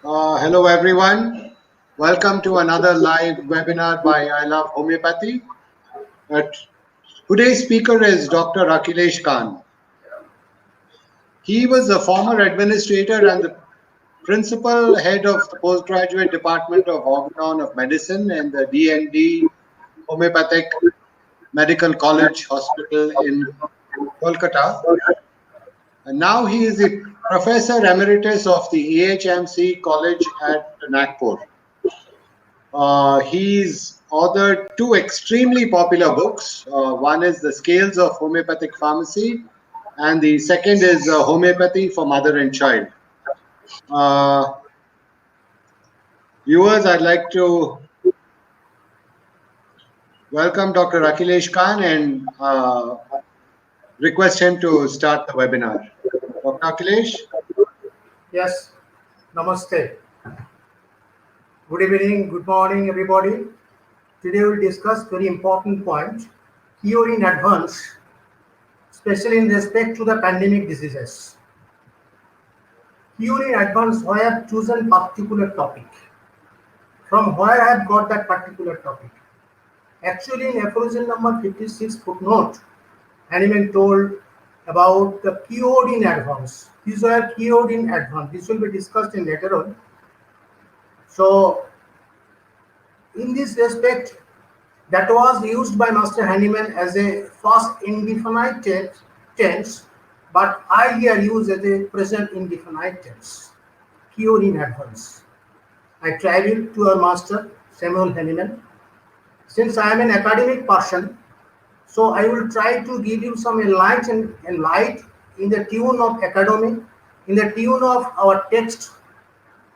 Hello, everyone. Welcome to another live webinar by I Love Homeopathy. Uh, Today's speaker is Dr. Akhilesh Khan. He was a former administrator and the principal head of the postgraduate department of Organon of Medicine and the D&D Homeopathic Medical College Hospital in Kolkata. And now he is the professor emeritus of the AHMC College at Nagpur. He's authored two extremely popular books. One is The Scales of Homeopathic Pharmacy, and the second is Homeopathy for Mother and Child. Uh, Viewers, I'd like to welcome Dr. Akhilesh Khan and request him to start the webinar. Dr. Akhilesh? Yes, namaste. Good evening, good morning, everybody. Today we'll discuss very important point, cure in advance, especially in respect to the pandemic diseases. Cure in advance, why I have chosen particular topic. From where I have got that particular topic. Actually, in aphorism number 56 footnote, Hahnemann told about the cured in advance. These are cured in advance. This will be discussed in later on. So, in this respect, that was used by Master Hahnemann as a past indefinite tense, but I here use as a present indefinite tense. Cure in advance. I traveled to our master Samuel Hahnemann. Since I am an academic person, so I will try to give you some light in the tune of academy, in the tune of our text,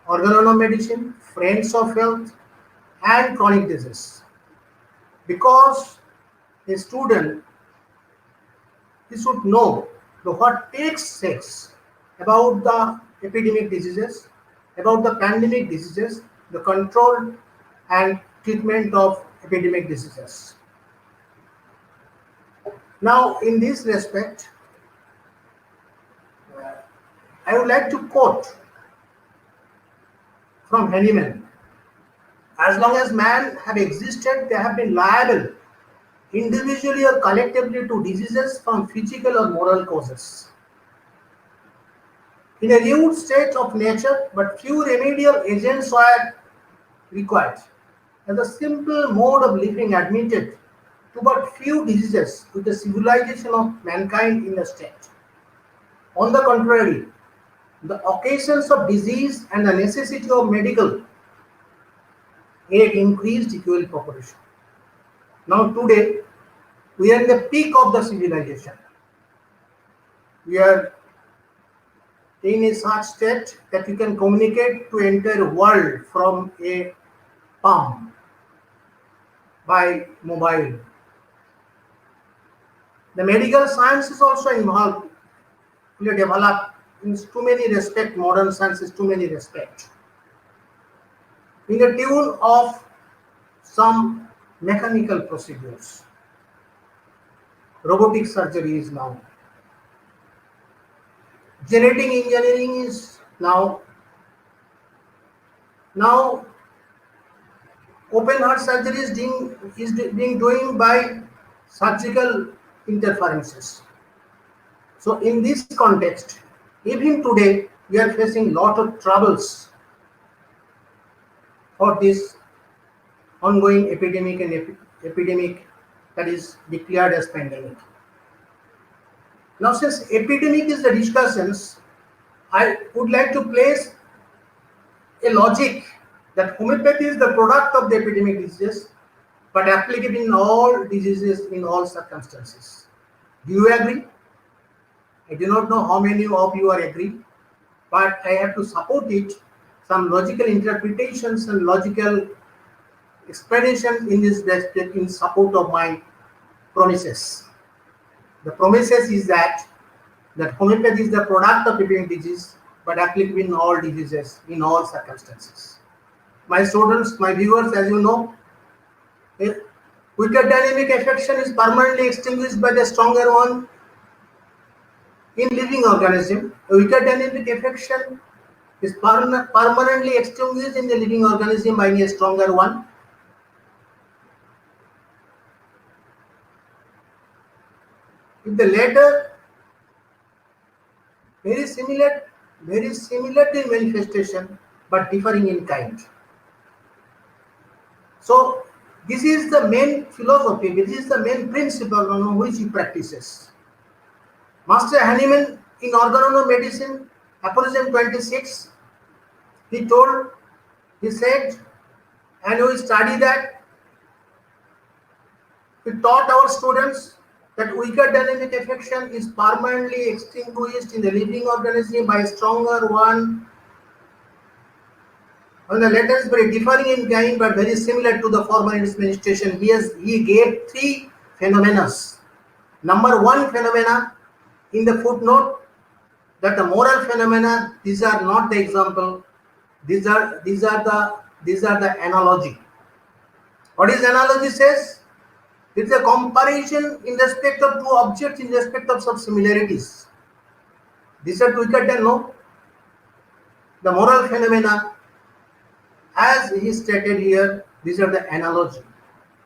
Organon of Medicine, Friends of Health, and chronic disease. Because a student, he should know what takes place about the epidemic diseases, about the pandemic diseases, the control and treatment of epidemic diseases. Now, in this respect, I would like to quote from Hahnemann. As long as man have existed, they have been liable individually or collectively to diseases from physical or moral causes. In a rude state of nature, but few remedial agents are required. As a simple mode of living admitted to but few diseases with the civilization of mankind in a state. On the contrary, the occasions of disease and the necessity of medical aid increased equal proportion. Now today, we are in the peak of the civilization. We are in a such state that you can communicate to entire world from a palm by mobile. The medical science is also involved. We have developed in too many respect, modern science is too many respect. In the tune of some mechanical procedures. Robotic surgery is now. Genetic engineering is now. Now, open heart surgery is being doing by surgical interferences. So, in this context, even today, we are facing lot of troubles for this ongoing epidemic and epidemic that is declared as pandemic. Now, since epidemic is the discussions, I would like to place a logic that homeopathy is the product of the epidemic diseases, but applicable in all diseases in all circumstances. Do you agree? I do not know how many of you are agree, but I have to support it. Some logical interpretations and logical explanations in this respect in support of my promises. The promises is that homeopathy is the product of epidemic disease, but applicable in all diseases, in all circumstances. My students, my viewers, as you know, a weaker dynamic affection is permanently extinguished by the stronger one in living organism. A weaker dynamic affection is permanently extinguished in the living organism by a stronger one. If the latter very similar to manifestation but differing in kind. So this is the main philosophy, this is the main principle on which he practices. Master Hahnemann in Organono Medicine, aphorism 26, he said, and we study that, we taught our students that weaker dynamic affection is permanently extinguished in the living organism by a stronger one. On the latter is very differing in kind but very similar to the former in its manifestation. He gave three phenomena. Number one phenomena in the footnote, that the moral phenomena, these are not the example, these are the analogy. What is analogy says? It's a comparison in respect of two objects in respect of some similarities. These are weaker than no. The moral phenomena, as he stated here, these are the analogy.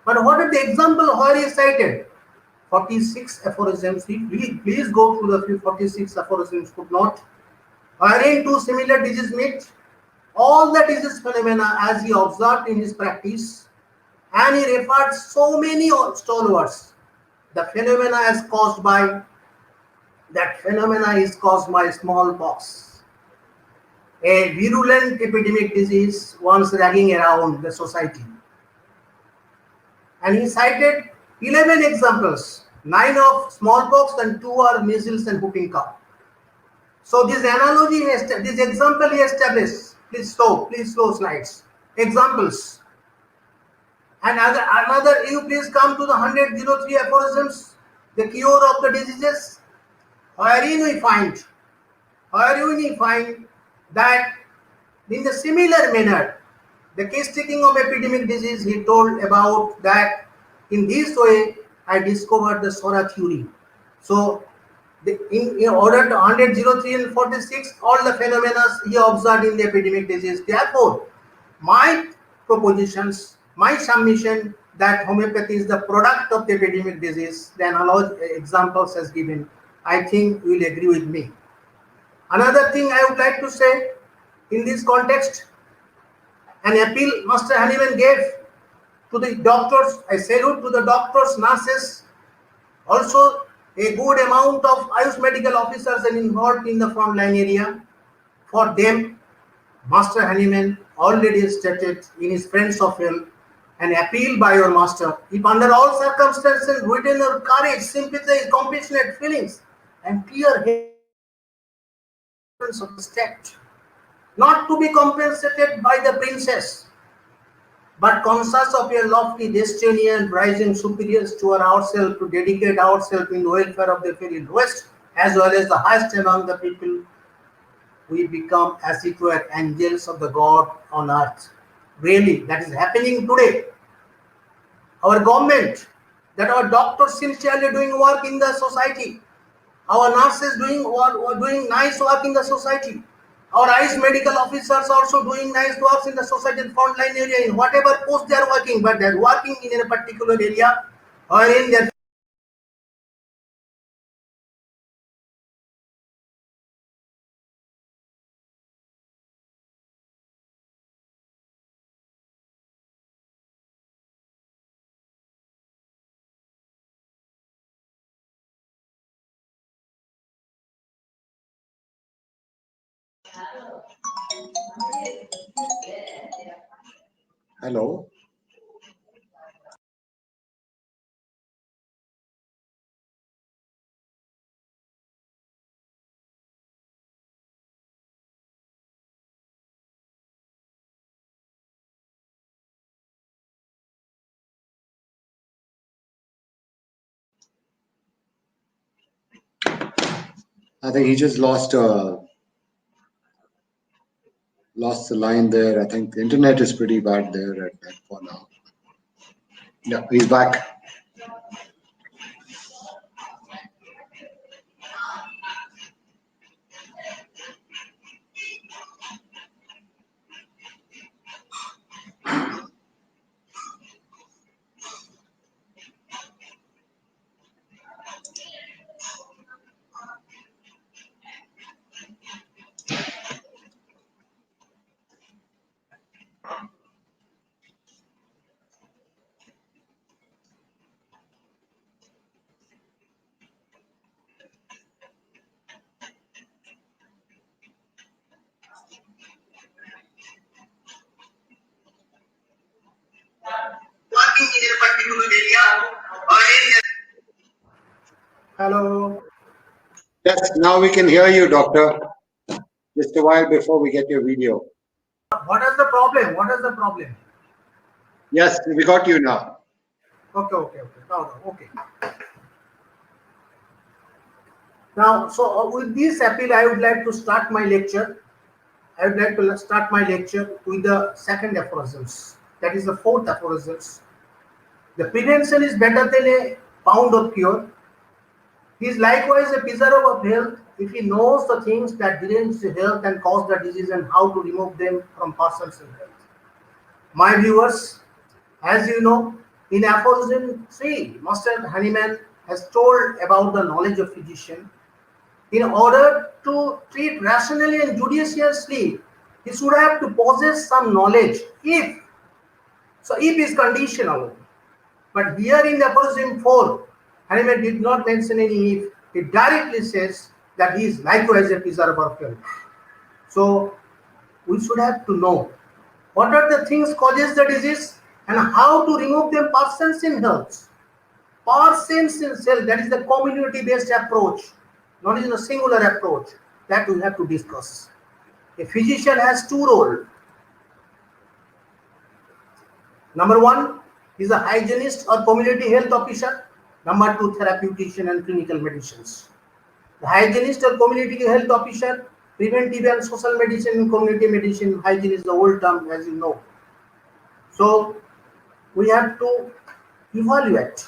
But what are the example where he cited? 46 aphorisms. Please go through the 46 aphorisms footnote. Wherein two similar diseases meet, all the disease phenomena as he observed in his practice, and he referred so many stalwarts. The phenomena is caused by smallpox, a virulent epidemic disease once ragging around the society. And he cited 11 examples, 9 of smallpox and 2 are measles and whooping cough. So this analogy, this example he established. Please slow slides. Examples. And another, you please come to the 103 aphorisms, the cure of the diseases, wherein we find that in the similar manner, the case taking of epidemic disease, he told about that in this way I discovered the Sora theory. So in order to 103 and 46, all the phenomena he observed in the epidemic disease. Therefore, my propositions, my submission that homeopathy is the product of the epidemic disease, the analogy examples as given, I think you will agree with me. Another thing I would like to say in this context, an appeal Master Hahnemann gave to the doctors. I salute to the doctors, nurses, also a good amount of Ayush medical officers are involved in the frontline area. For them, Master Hahnemann already stated in his Friends of Health, an appeal by your master, if under all circumstances written your courage, sympathy, compassionate feelings, and clear head of the state, not to be compensated by the princess, but conscious of your lofty destiny and rising superiors to ourselves, to dedicate ourselves in the welfare of the very lowest as well as the highest among the people, we become as it were angels of the God on earth. Really, that is happening today. Our government, that our doctors sincerely doing work in the society, our nurses doing nice work in the society, our Ayush medical officers also doing nice works in the society frontline area, in whatever post they are working, but they are working in a particular area or in their Hello. I think he just lost the line there. I think the internet is pretty bad there for now. Yeah, he's back. Hello. Yes, now we can hear you, doctor. Just a while before we get your video. What is the problem? What is the problem? Yes, we got you now. Okay. No, okay. Now, so with this appeal, I would like to start my lecture. I would like to start my lecture with the second aphorisms. That is the fourth aphorisms. The prevention is better than a pound of cure. He is likewise a preserver of health if he knows the things that derange the health and cause the disease and how to remove them from person's health. My viewers, as you know, in aphorism 3, Master Hahnemann has told about the knowledge of physician. In order to treat rationally and judiciously, he should have to possess some knowledge. If is conditional. But here in the aphorism 4, Hahnemann did not mention any if. He directly says that he is likewise a preserver of health. So we should have to know what are the things causes the disease and how to remove them persons in health. Persons in health, that is the community-based approach, not in a singular approach that we have to discuss. A physician has two roles. Number one is a hygienist or community health officer. Number two, therapeutician and clinical medicines. The hygienist or community health officer, preventive and social medicine and community medicine. Hygiene is the old term, as you know. So we have to evaluate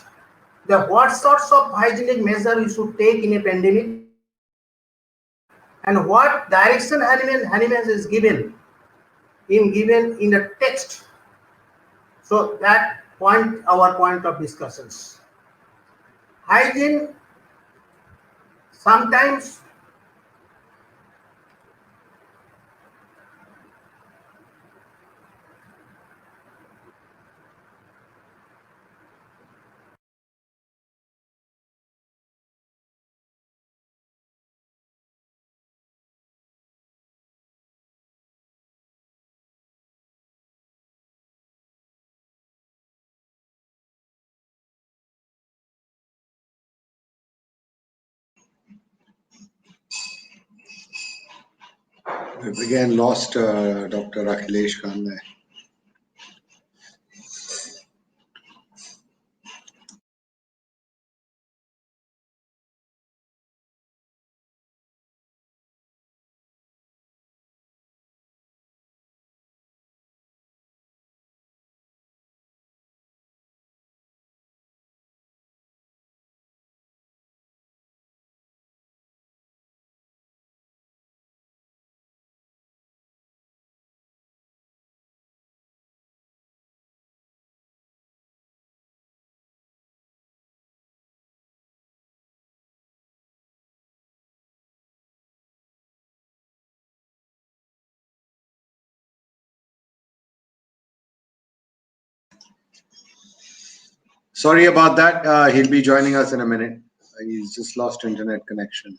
what sorts of hygienic measure we should take in a pandemic and what direction Hahnemann is given in the text. So that our point of discussions. Hygiene sometimes We've again lost Dr. Akhilesh Khan there. Sorry about that. He'll be joining us in a minute. He's just lost internet connection.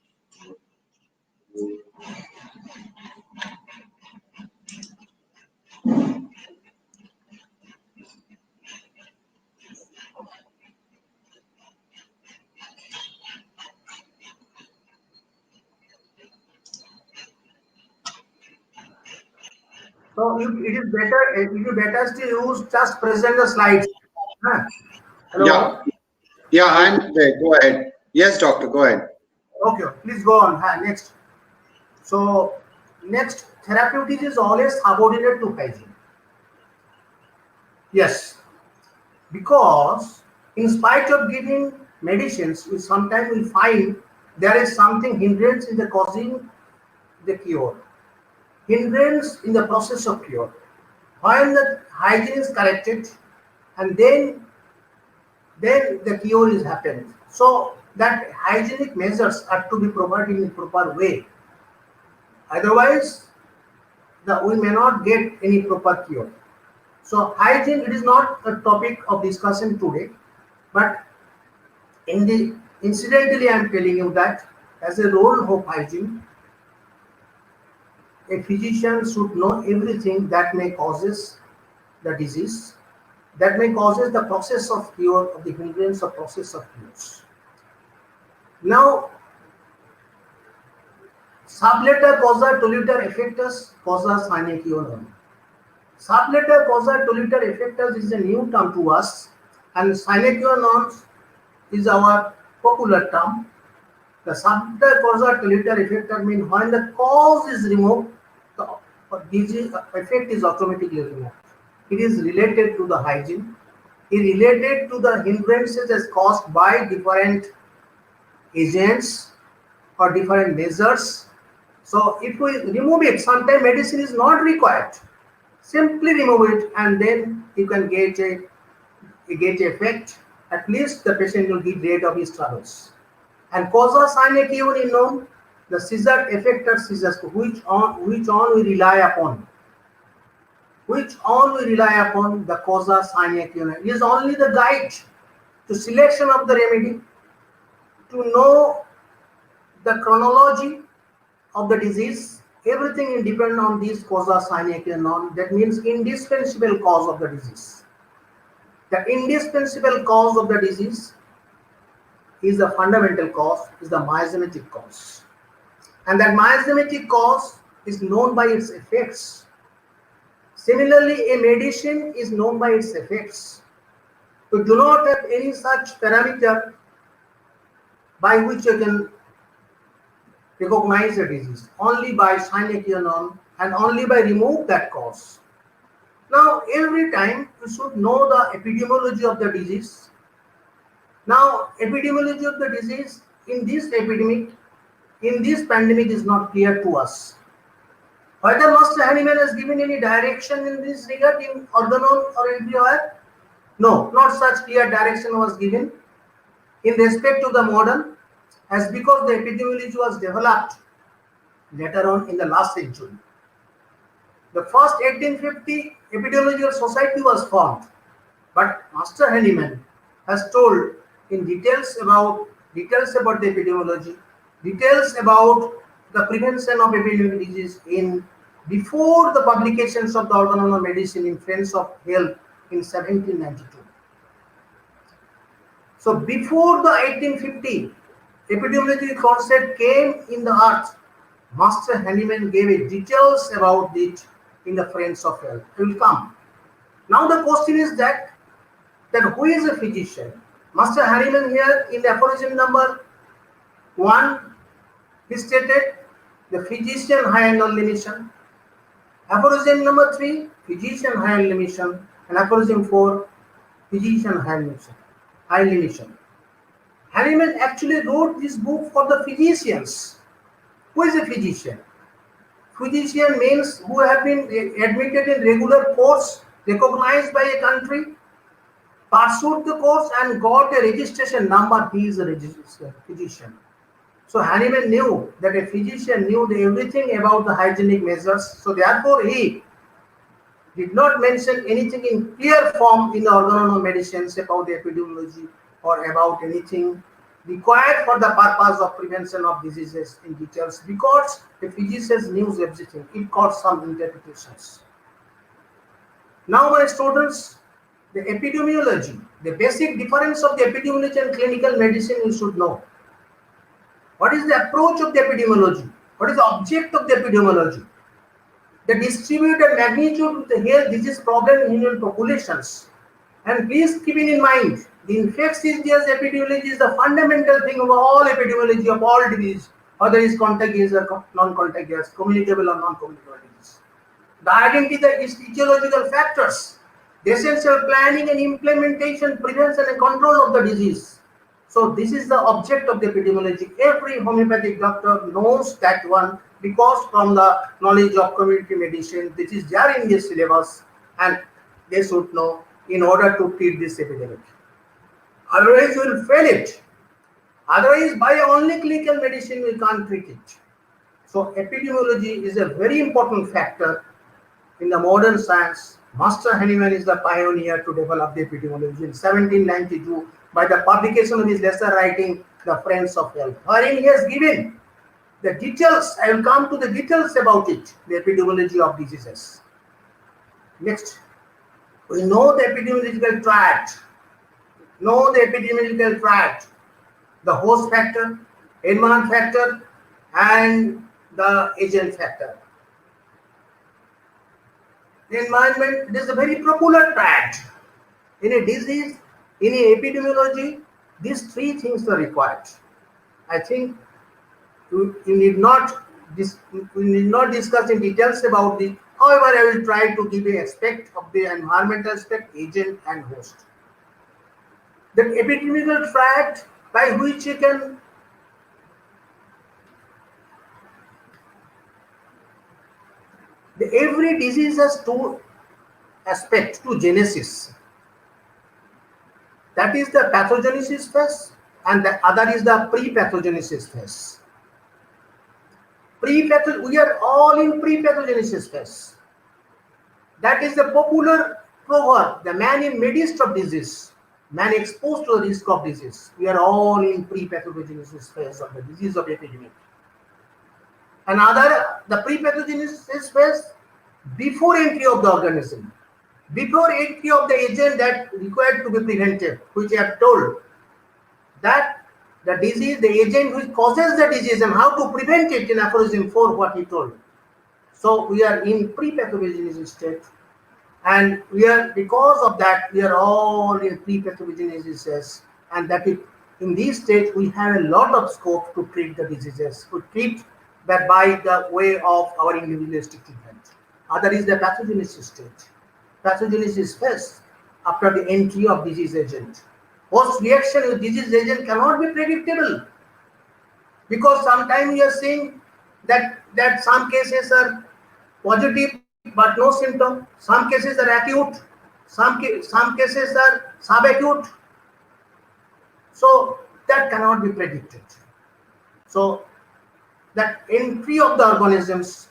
so it is better to use just present the slides. Huh? Yeah, Hello. yeah, I'm there. Go ahead. Yes, doctor, go ahead. Okay, please go on. Next. So next, therapeutics is always subordinate to hygiene. Yes, because in spite of giving medicines, we sometimes will find there is something hindrance in the causing the cure, hindrance in the process of cure. When the hygiene is corrected, and then the cure is happened. So that hygienic measures are to be provided in a proper way. Otherwise, we may not get any proper cure. So hygiene, it is not a topic of discussion today, but incidentally I am telling you that as a role of hygiene, a physician should know everything that may causes the disease, that may causes the process of cure, of the hindrance of process of cures. Now, subletter causa toliter effectus causa sine qua non. Subletter causa toliter effectus is a new term to us, and sine qua non is our popular term. The subletter causa toliter effectus means when the cause is removed, the disease effect is automatically removed. It is related to the hygiene. It is related to the hindrances as caused by different agents or different measures. So if we remove it, sometimes medicine is not required. Simply remove it and then you can get a effect. At least the patient will get rid of his troubles. And causa sine qua non is known, the scissor effector scissors, which on we rely upon. Which on we rely upon the causa sine qua non. It is only the guide to selection of the remedy, to know the chronology of the disease. Everything is dependent on this causa sine qua non. That means indispensable cause of the disease. The indispensable cause of the disease is the fundamental cause, is the miasmatic cause. And that miasmatic cause is known by its effects. Similarly, a medicine is known by its effects. We do not have any such parameter by which you can recognize the disease, only by sine qua non and only by remove that cause. Now, every time you should know the epidemiology of the disease. Now, epidemiology of the disease in this epidemic, in this pandemic is not clear to us. Whether Master Hahnemann has given any direction in this regard in Organon or everywhere? No, not such clear direction was given in respect to the modern, as because the epidemiology was developed later on in the last century. The first 1850 epidemiological society was formed, but Master Hahnemann has told in details about the epidemiology, details about the prevention of epidemic disease in before the publications of the Organon of Medicine in Friends of Health in 1792. So before the 1850 epidemiology concept came in the earth, Master Hahnemann gave a details about it in the Friends of Health. I will come. Now the question is that who is a physician? Master Hahnemann here in the aphorism number 1, he stated the physician high and only mission. Aphorism number 3, physician high and only mission. And aphorism 4, physician high and only mission. Hahnemann actually wrote this book for the physicians. Who is a physician? Physician means who have been admitted in regular course, recognized by a country, pursued the course and got a registration number. He is a physician. So Hahnemann knew that a physician knew everything about the hygienic measures. So therefore he did not mention anything in clear form in the Organon of Medicines about the epidemiology or about anything required for the purpose of prevention of diseases in details, because the physician knew everything. It got some interpretations. Now my students, the epidemiology, the basic difference of the epidemiology and clinical medicine you should know. What is the approach of the epidemiology? What is the object of the epidemiology? The distributed magnitude of the health disease problem in human populations. And please keep it in mind, the infectious disease epidemiology is the fundamental thing of all epidemiology of all disease, whether it is contagious or non-contagious, communicable or non-communicable disease. The identity of etiological factors, the essential planning and implementation, prevention and control of the disease. So this is the object of the epidemiology. Every homeopathic doctor knows that one, because from the knowledge of community medicine, this is there in this syllabus, and they should know in order to treat this epidemic. Otherwise, you will fail it. Otherwise, by only clinical medicine, we can't treat it. So epidemiology is a very important factor in the modern science. Master Hahnemann is the pioneer to develop the epidemiology in 1792 by the publication of his lesser writing, The Friends of Health, wherein he has given the details. I will come to the details about it, the epidemiology of diseases. Next, we know the epidemiological tract. The host factor, environment factor and the agent factor. The environment, this is a very popular fact. In a disease, in a epidemiology, these three things are required. I think we need not discuss in details about this. However, I will try to give an aspect of the environmental aspect, agent and host. The epidemiological fact by which you can every disease has two aspects, two genesis. That is the pathogenesis phase, and the other is the pre-pathogenesis phase. We are all in pre-pathogenesis phase. That is the popular proverb, the man in midst of disease, man exposed to the risk of disease. We are all in pre-pathogenesis phase of the disease of epidemic. Another, the pre-pathogenesis phase, before entry of the organism, before entry of the agent that required to be prevented, which I have told, that the disease, the agent which causes the disease and how to prevent it in aphorism 4, what he told. So we are in pre-pathogenesis state, and we are, because of that, we are all in pre-pathogenesis phase, and that in this stage we have a lot of scope to treat the diseases, to treat that by the way of our individualistic treatment. Other is the pathogenesis state. Pathogenesis phase, after the entry of disease agent. Host reaction with disease agent cannot be predictable, because sometimes we are seeing that some cases are positive but no symptom, some cases are acute, some cases are subacute. So that cannot be predicted. So that entry of the organisms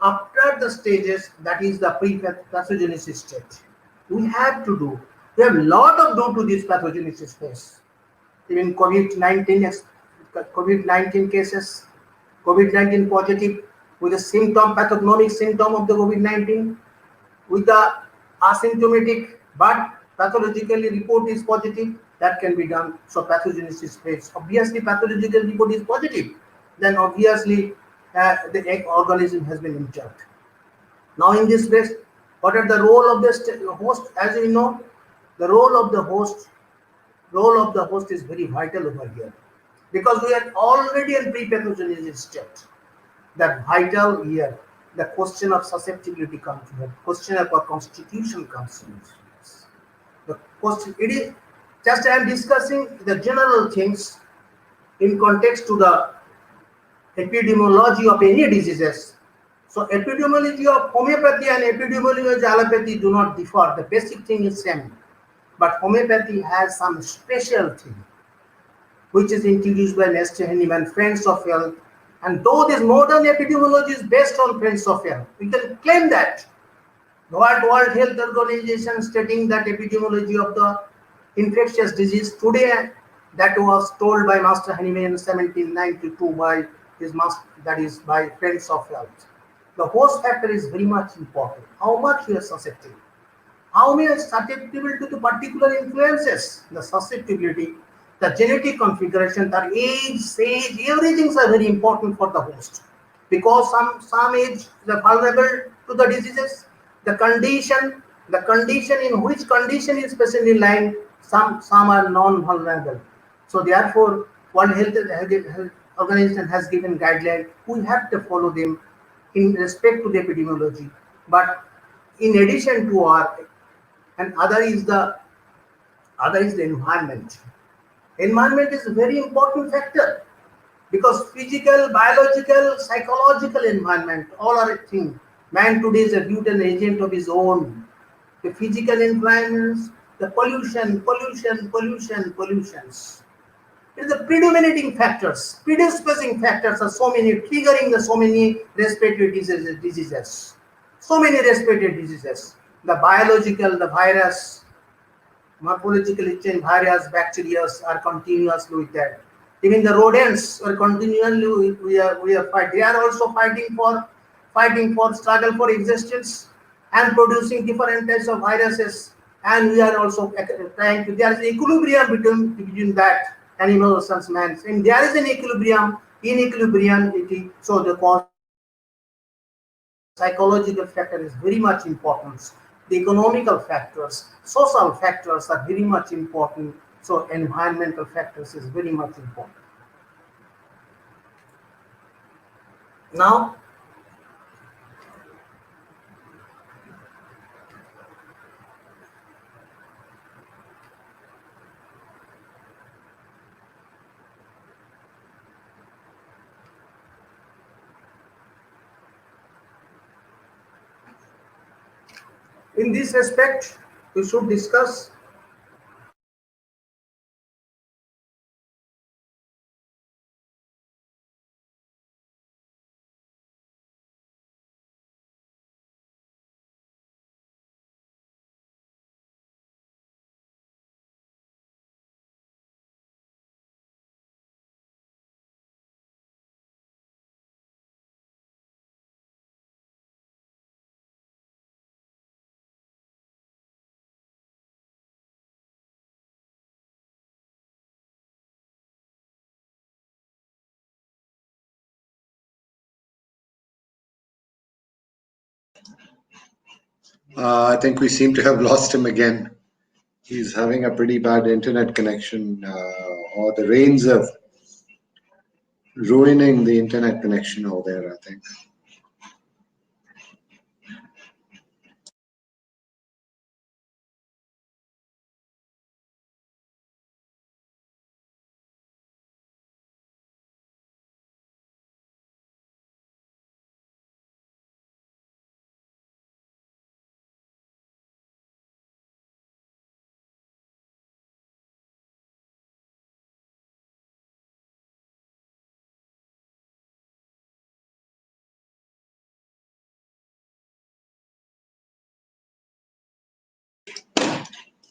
after the stages, that is the pre-pathogenesis stage. We have a lot of do to this pathogenesis phase. Even COVID-19 cases, COVID-19 positive with a symptom, pathognomic symptom of the COVID-19, with the asymptomatic but pathologically report is positive, that can be done. So pathogenesis phase, obviously pathological report is positive, then obviously the organism has been injured. Now in this phase, what are the role of the host? As we know, the role of the host is very vital over here, because we are already in pre-pathogenesis state. That vital here, the question of susceptibility comes here, question of our constitution comes in. The question, it is just I am discussing the general things in context to the epidemiology of any diseases. So epidemiology of homeopathy and epidemiology of allopathy do not differ. The basic thing is same. But homeopathy has some special thing, which is introduced by Mr. Henneman, Friends of Health. And though this modern epidemiology is based on Friends of Health, we can claim that. The World Health Organization stating that epidemiology of the infectious disease today, that was told by Master Henneman in 1792 by his master, that is by Friends of Health. The host factor is very much important. How much you are susceptible? How many are susceptible to the particular influences? The susceptibility, the genetic configuration, the age, everything is very important for the host. Because some age they are vulnerable to the diseases, the condition in which condition is patient in line, some are non-vulnerable. So therefore, World Health Organization has given guidelines. We have to follow them in respect to the epidemiology. But in addition to our, and other is the environment. Environment is a very important factor, because physical, biological, psychological environment, all are a thing. Man today is a mutant agent of his own. The physical environments, the pollutions. It is the predominating factors, predisposing factors are so many, triggering so many respiratory diseases. So many respiratory diseases. The biological, the virus, morphologically changed virus, bacteria are continuously with that. Even the rodents are continually we are fighting. They are also fighting for struggle for existence and producing different types of viruses. And we are also trying to. There is an equilibrium between that, animals versus man. And there is an inequilibrium. So the psychological factor is very much important. The economical factors, social factors are very much important. So environmental factors is very much important. Now, in this respect, we should discuss I think we seem to have lost him again. He's having a pretty bad internet connection, or the rains of ruining the internet connection over there, I think.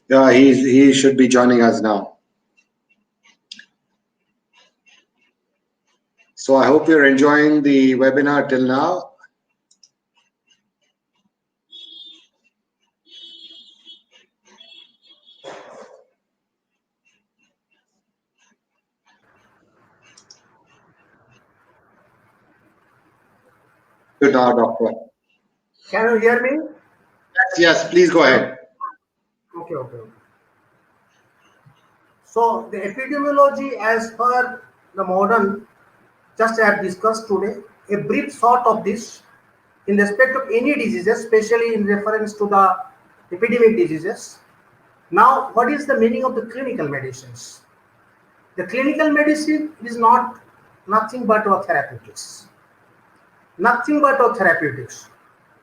Yeah, he should be joining us now. So I hope you're enjoying the webinar till now. Good now, doctor. can you hear me? Yes, please go ahead. Okay. So the epidemiology as per the modern, just I have discussed today, a brief thought of this in respect of any diseases, especially in reference to the epidemic diseases. Now, what is the meaning of the clinical medicines? The clinical medicine is nothing but a therapeutics. Nothing but a therapeutics.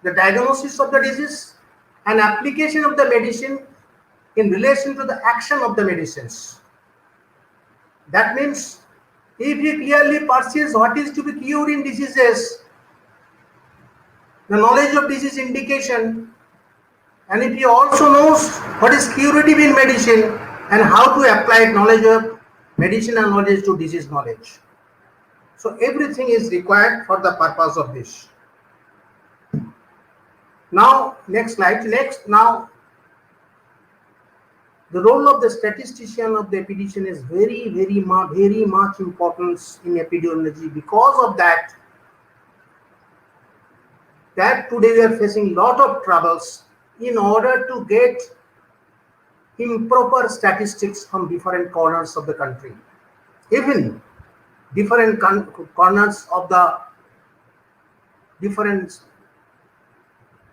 The diagnosis of the disease and application of the medicine in relation to the action of the medicines. That means if he clearly perceives what is to be cured in diseases, the knowledge of disease indication, and if he also knows what is curative in medicine and how to apply knowledge of medicinal knowledge to disease knowledge. So everything is required for the purpose of this. Now, next slide. Now, the role of the statistician of the epidemiologist is very much important in epidemiology. Because of that today we are facing lot of troubles in order to get improper statistics from different corners of the country, even different corners of the different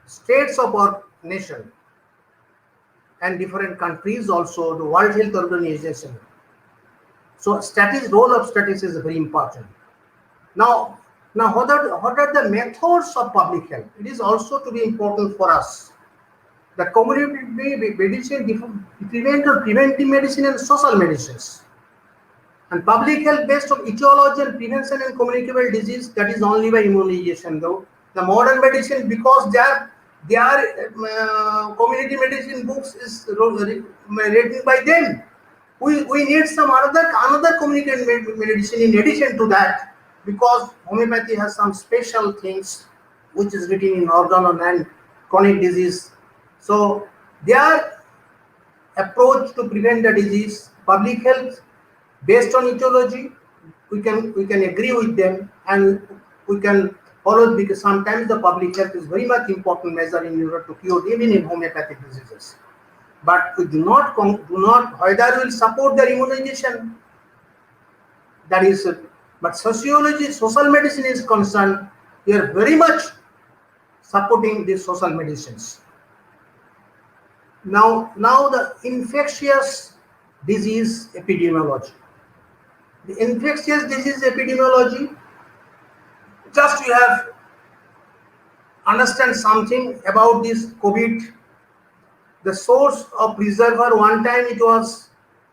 states of our nation and different countries, also the World Health Organization. So role of statistics is very important. Now what are the methods of public health? It is also to be important for us. The community medicine, preventive medicine and social medicines. And public health based on etiology and prevention and communicable disease, that is only by immunization though. The modern medicine, because their community medicine books is written by them. We need some another community medicine in addition to that, because homeopathy has some special things which is written in organ and chronic disease. So their approach to prevent the disease, public health Based on etiology, we can agree with them and we can follow it, because sometimes the public health is very much important measure in order to cure even in homeopathic diseases. But we do not whether will support their immunization. That is, but sociology, social medicine is concerned, we are very much supporting these social medicines. Now the infectious disease epidemiology. The infectious disease epidemiology, just we have understand something about this COVID. The source of reservoir, one time it was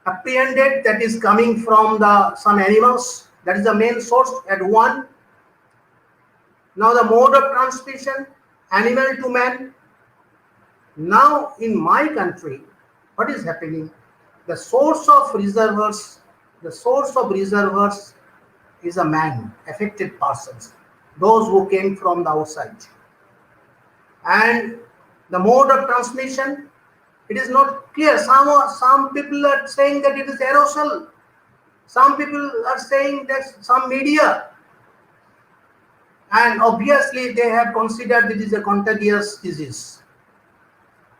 apprehended that is coming from some animals. That is the main source at one. Now the mode of transmission, animal to man. Now in my country, what is happening? The source of reservoirs is a man, affected persons, those who came from the outside. And the mode of transmission, it is not clear. Some people are saying that it is aerosol. Some people are saying that some media. And obviously they have considered it is a contagious disease.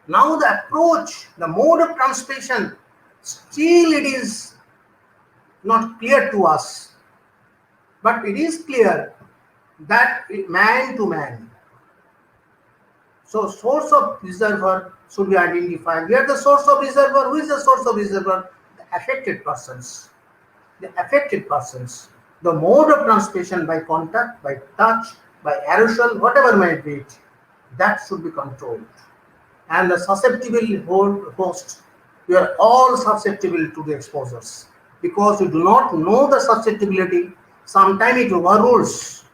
Now the approach, the mode of transmission, still it is not clear to us. But it is clear that man to man. So source of reservoir should be identified. Where the source of reservoir? Who is the source of reservoir? The affected persons. The affected persons. The mode of transmission by contact, by touch, by aerosol, whatever might be it, that should be controlled. And the susceptible host, we are all susceptible to the exposures. Because we do not know the susceptibility, sometimes it overrules.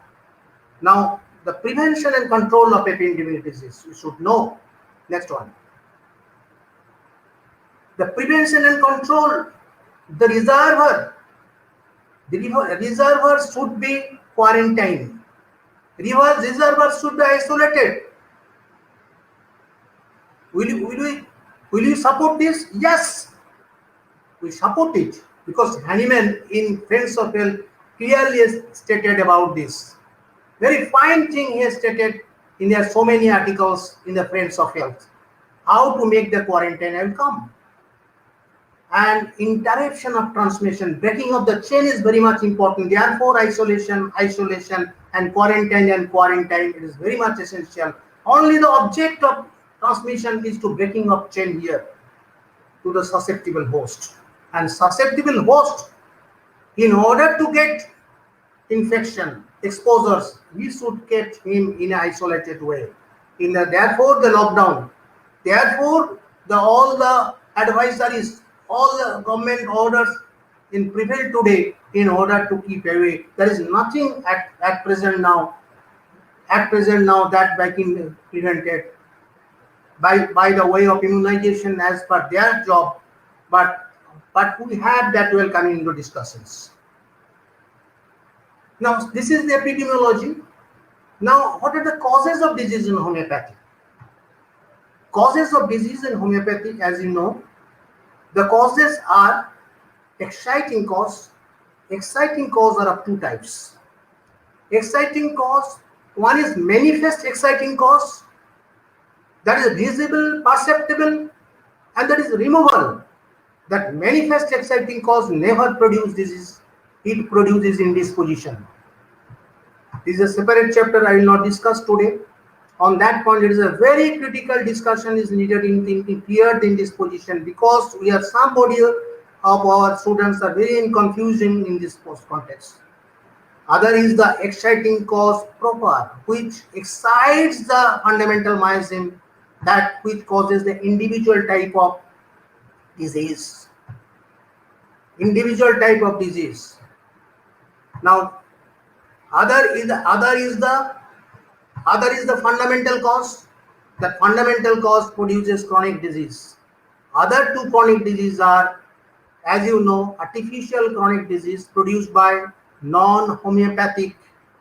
Now, the prevention and control of epidemic disease, you should know. Next one. The prevention and control, the reservoir should be quarantined. Reservoir should be isolated. Will you support this? Yes, we support it, because Hahnemann in Friends of Health clearly stated about this. Very fine thing he has stated in there, so many articles in the Friends of Health. How to make the quarantine will come. And interruption of transmission, breaking of the chain is very much important. Therefore, isolation and quarantine, it is very much essential. Only the object of transmission is to breaking of chain here to the susceptible host. And susceptible host, in order to get infection, exposures, we should keep him in an isolated way. Therefore, the lockdown, therefore, all the advisories, all the government orders in prevail today in order to keep away. There is nothing at present now that can prevented by the way of immunization as per their job, but we have that will come into discussions. Now, this is the epidemiology. Now, what are the causes of disease in homeopathy? Causes of disease in homeopathy, as you know, the causes are exciting cause. Exciting cause are of two types. Exciting cause, one is manifest exciting cause, that is visible, perceptible, and that is removable. That manifest exciting cause never produces disease, it produces indisposition. This is a separate chapter I will not discuss today. On that point, it is a very critical discussion is needed in clear indisposition, because we have somebody of our students are very in confusion in this context. Other is the exciting cause proper, which excites the fundamental mechanism that which causes the individual type of disease. Individual type of disease. Now, other is the fundamental cause. The fundamental cause produces chronic disease. Other two chronic diseases are, as you know, artificial chronic disease produced by non-homeopathic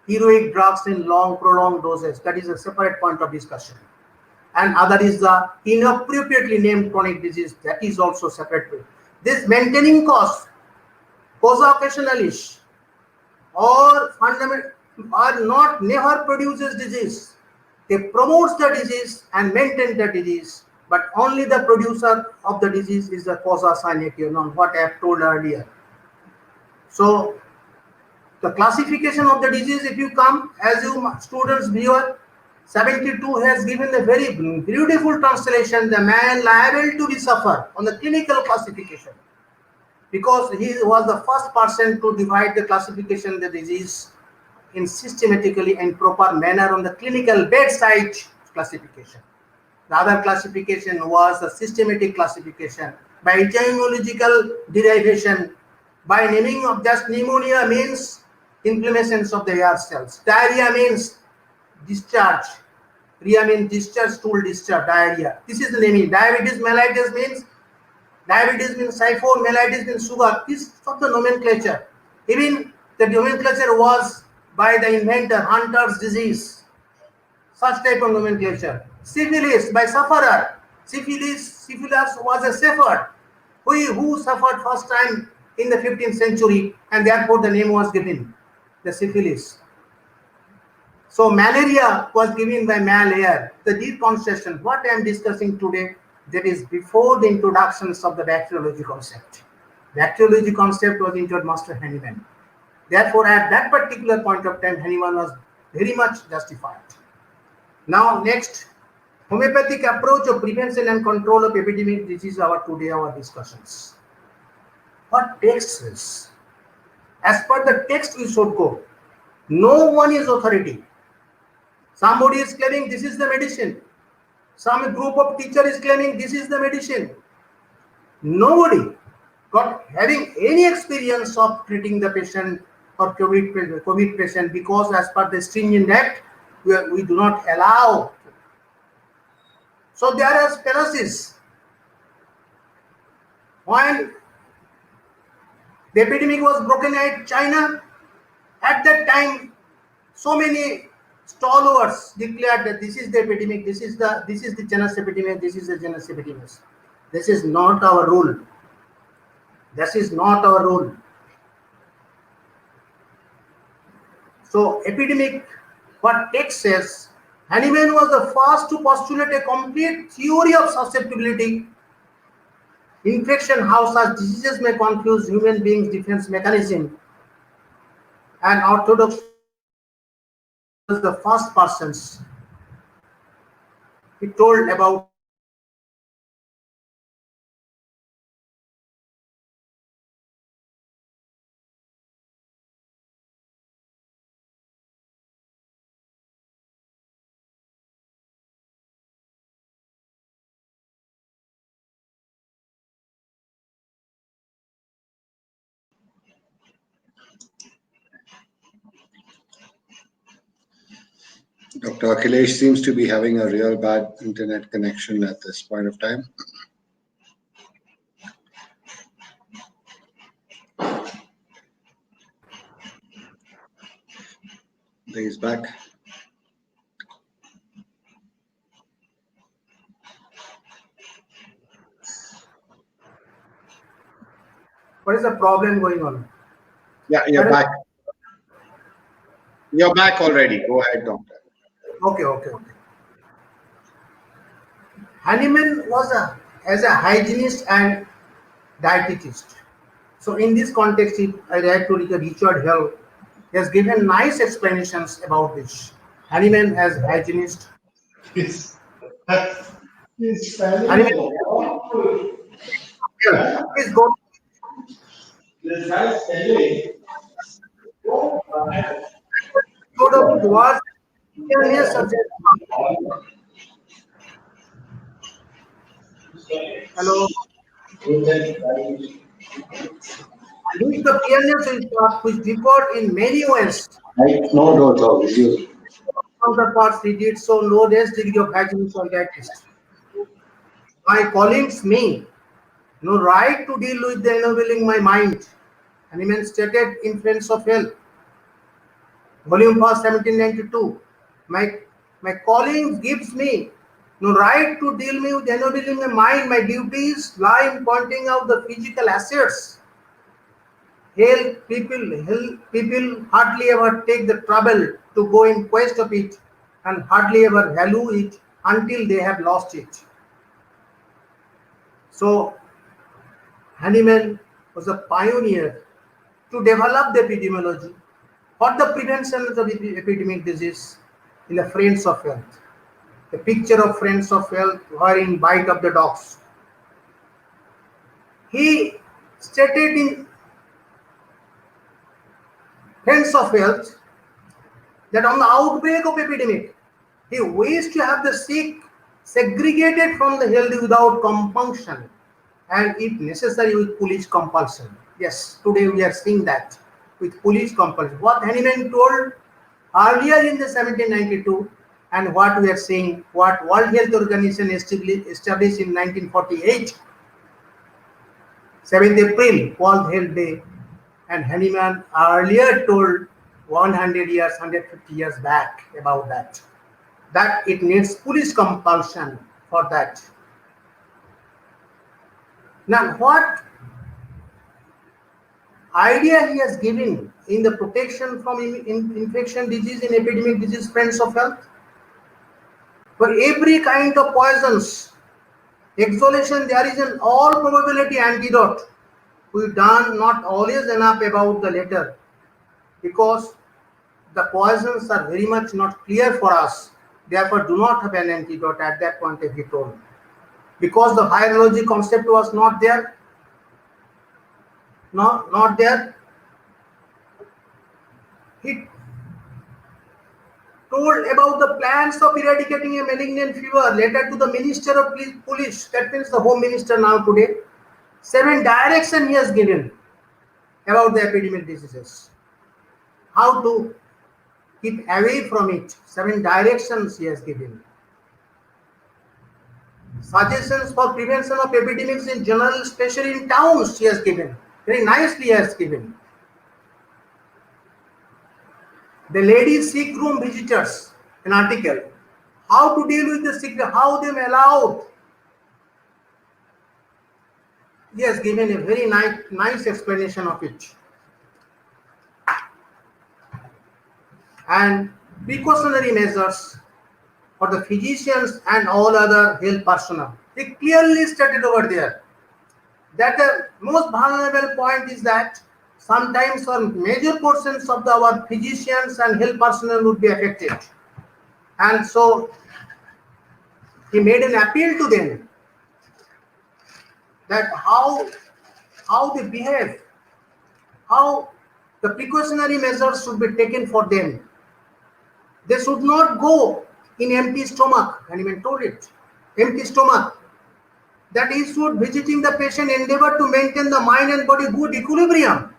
heroic drugs in long prolonged doses. That is a separate point of discussion. And other is the inappropriately named chronic disease. That is also separate. This maintaining cause, causa occasionalis, or fundamental, are not never produces disease. They promotes the disease and maintain the disease, but only the producer of the disease is the causa sine qua non, what I have told earlier. So the classification of the disease, if you come, as you students viewer, 72 has given a very beautiful translation, the man liable to be suffer on the clinical classification, because he was the first person to divide the classification of the disease in systematically and proper manner on the clinical bedside classification. The other classification was the systematic classification by etymological derivation, by naming of just pneumonia means inflammations of the air cells, diarrhea means discharge, rhea means discharge, stool discharge, diarrhea. This is the naming. Diabetes mellitus means siphon, mellitus means sugar. This is the nomenclature. Even the nomenclature was by the inventor, Hunter's disease. Such type of nomenclature. Syphilis by sufferer. Syphilis was a shepherd who suffered first time in the 15th century, and therefore the name was given, the syphilis. So malaria was given by malaria. The deconstruction, what I am discussing today, that is before the introductions of the bacteriology concept. Bacteriology concept was introduced Master Hahnemann. Therefore, at that particular point of time, Hahnemann was very much justified. Now, next, homeopathic approach of prevention and control of epidemic disease are today our discussions. What text is? As per the text, we should go. No one is authority. Somebody is claiming this is the medicine. Some group of teacher is claiming this is the medicine. Nobody got having any experience of treating the patient or COVID patient, because as per the stringent act, we do not allow. So there is paralysis. When the epidemic was broken at China, at that time, so many stalwarts declared that this is the epidemic, this is the genus epidemic, this is the genus epidemus. This is not our rule. This is not our rule. So epidemic, what text says, Hahnemann was the first to postulate a complete theory of susceptibility, infection, how such diseases may confuse human beings' defense mechanism, and orthodox was the first persons. He told about Dr. Akhilesh seems to be having a real bad internet connection at this point of time. He's back. what is the problem going on? Yeah, you're back. You're back already. Go ahead, doctor. Okay. Hahnemann was as a hygienist and dietitian. So in this context, I read to Richard Hell. He has given nice explanations about this. Hahnemann as hygienist. Hahnemann, please go. Was subject. Hello. Louis the PNS which differed in many ways. Counterparts he did so no less degree of hygiene or dietist. My colleagues me no right to deal with the ennobling my mind. Hahnemann stated in Friends of Health, Volume 1, 1792. My calling gives me no right to deal me with ennobling my mind. My duties lie in pointing out the physical assets People hardly ever take the trouble to go in quest of it and hardly ever value it until they have lost it. So Hahnemann was a pioneer to develop the epidemiology for the prevention of epidemic disease in the Friends of Health. The picture of Friends of Health wherein bite of the dogs. He stated in Friends of Health that on the outbreak of epidemic, he wished to have the sick segregated from the healthy without compunction and if necessary with police compulsion. Yes, today we are seeing that with police compulsion. What Hahnemann told earlier in the 1792 and what we are seeing, what World Health Organization established in 1948, 7th April, World Health Day, and Hahnemann earlier told 100 years, 150 years back about that it needs police compulsion for that. Now, what idea he has given in the protection from infection disease in epidemic disease Friends of Health? For every kind of poisons, exhalation, there is an all probability antidote. We done not always enough about the latter because the poisons are very much not clear for us. Therefore, do not have an antidote at that point if he told. Because the virology concept was not there. Not there. He told about the plans of eradicating a malignant fever, letter to the Minister of Police, that means the Home Minister now today. 7 directions he has given about the epidemic diseases. How to keep away from it. 7 directions he has given. Suggestions for prevention of epidemics in general, especially in towns, he has given. Very nicely he has given. The lady sick room visitors, an article. How to deal with the sick, how them allowed. He has given a very nice explanation of it. And precautionary measures for the physicians and all other health personnel. He clearly stated over there that the most vulnerable point is that sometimes or major portions of our physicians and health personnel would be affected. And so he made an appeal to them that how they behave, how the precautionary measures should be taken for them. They should not go in empty stomach, and even told it, empty stomach. That he should, visiting the patient, endeavor to maintain the mind and body good equilibrium.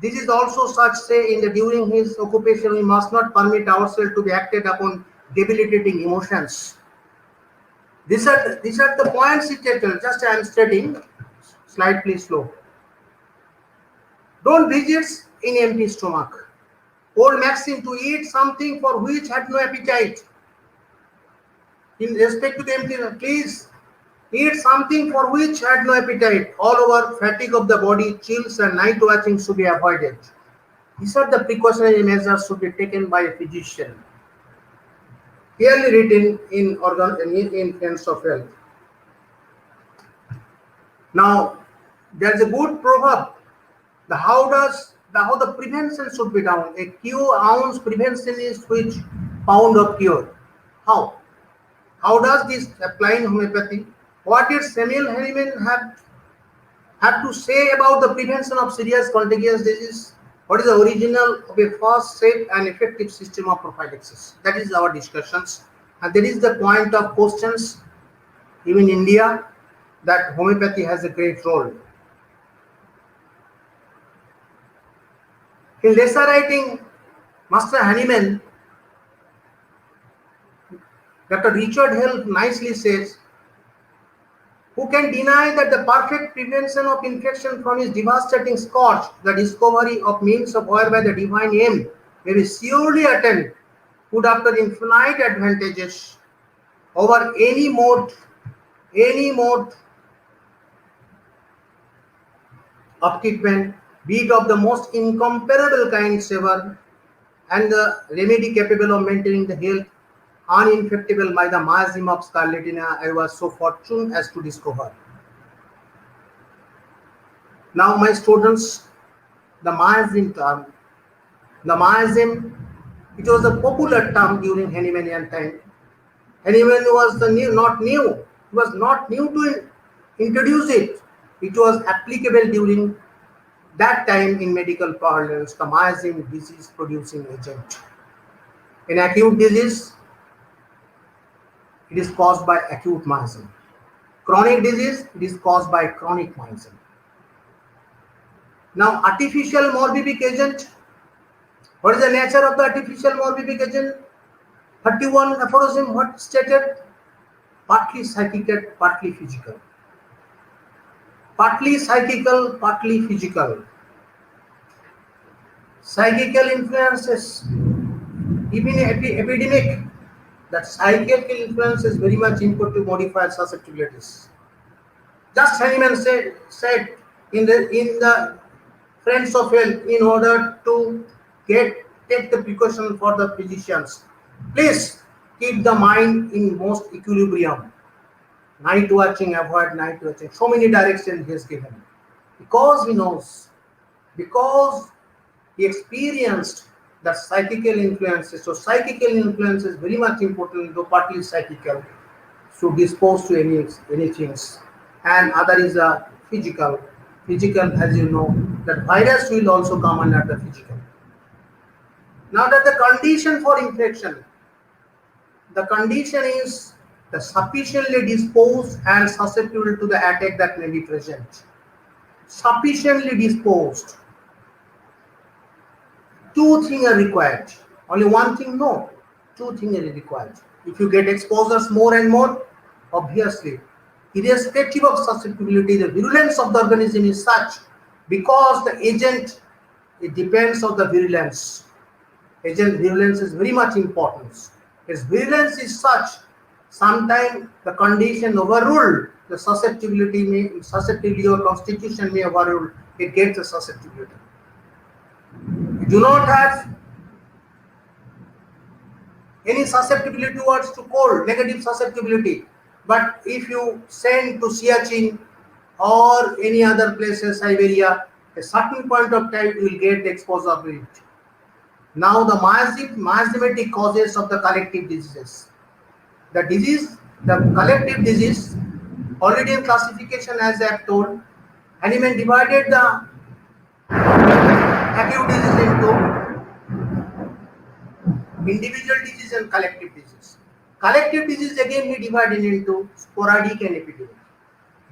This is also such say in the during his occupation, we must not permit ourselves to be acted upon debilitating emotions. These are the points he stated. Just I am stating, slightly slow. Don't visit in empty stomach. Old maxim to eat something for which had no appetite. In respect to the empty, please eat something for which had no appetite. All over fatigue of the body, chills and night watching should be avoided. These are the precautionary measures should be taken by a physician. Clearly written in Friends of Health. Now, there is a good proverb. How the prevention should be done. A ounce prevention is which pound of cure. How? How does this apply in homeopathy? What did Samuel Hahnemann have to say about the prevention of serious contagious disease? What is the original of a fast, safe, and effective system of prophylaxis? That is our discussions, and that is the point of questions. Even in India, that homeopathy has a great role. In lesser writing, Master Hahnemann, Dr. Richard Hell nicely says, who can deny that the perfect prevention of infection from his devastating scourge, the discovery of means of whereby the divine aim may be surely attained, would after infinite advantages over any mode of treatment be it of the most incomparable kinds ever, and the remedy capable of maintaining the health uninfectable by the miasm of scarlatina I was so fortunate as to discover. Now, my students, the miasm term, the miasm, it was a popular term during Hahnemanian time. Hahnemann was not new. It was not new to introduce it. It was applicable during that time in medical parlance, the miasm disease producing agent. In acute disease, it is caused by acute miasm. Chronic disease, it is caused by chronic miasm. Now, artificial morbific agent. What is the nature of the artificial morbific agent? 31 aphorism, what stated? Partly psychical, partly physical. Partly psychical, partly physical. Psychical influences, even epidemic, that psychical influence is very much input to modify susceptibilities. Just Hahnemann said in the Friends of Health, in order to take the precaution for the physicians, please keep the mind in most equilibrium. Night watching, avoid night watching. So many directions he has given. Because he knows, because he experienced the psychical influences. So psychical influence is very much important, though partly psychical, to dispose to any things. And other is a physical. Physical, as you know, that virus will also come under the physical. Now that the condition for infection, the condition is the sufficiently disposed and susceptible to the attack that may be present. Sufficiently disposed. Two things are required. Only one thing, no. Two things are required. If you get exposures more and more, obviously, irrespective of susceptibility, the virulence of the organism is such, because the agent, it depends on the virulence. Agent virulence is very much important. Its virulence is such, sometimes the condition overruled, the susceptibility or constitution may overrule, it gets a susceptibility. You do not have any susceptibility towards to cold, negative susceptibility. But if you send to Siachen or any other places, Siberia, a certain point of time you will get exposure to it. Now the miasmatic causes of the collective diseases. The collective disease, already in classification as I have told, Hahnemann divided the acute disease into individual disease and collective disease. Collective disease again he divided into sporadic and epidemic.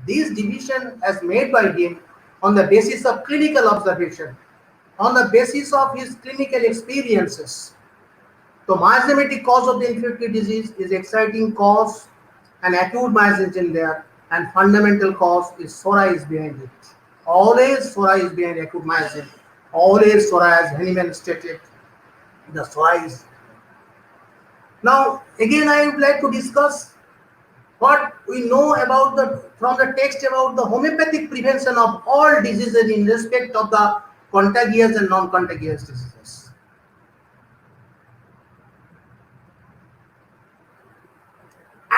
This division is made by him on the basis of clinical observation, on the basis of his clinical experiences. So miasmatic cause of the infectious disease is exciting cause and acute miasm in there, and fundamental cause is psoriasis is behind it. Always psoriasis is behind acute miasm. Always psoriasis, Hahnemann stated, the psoriasis. Now again I would like to discuss what we know about from the text about the homeopathic prevention of all diseases in respect of the contagious and non-contagious diseases.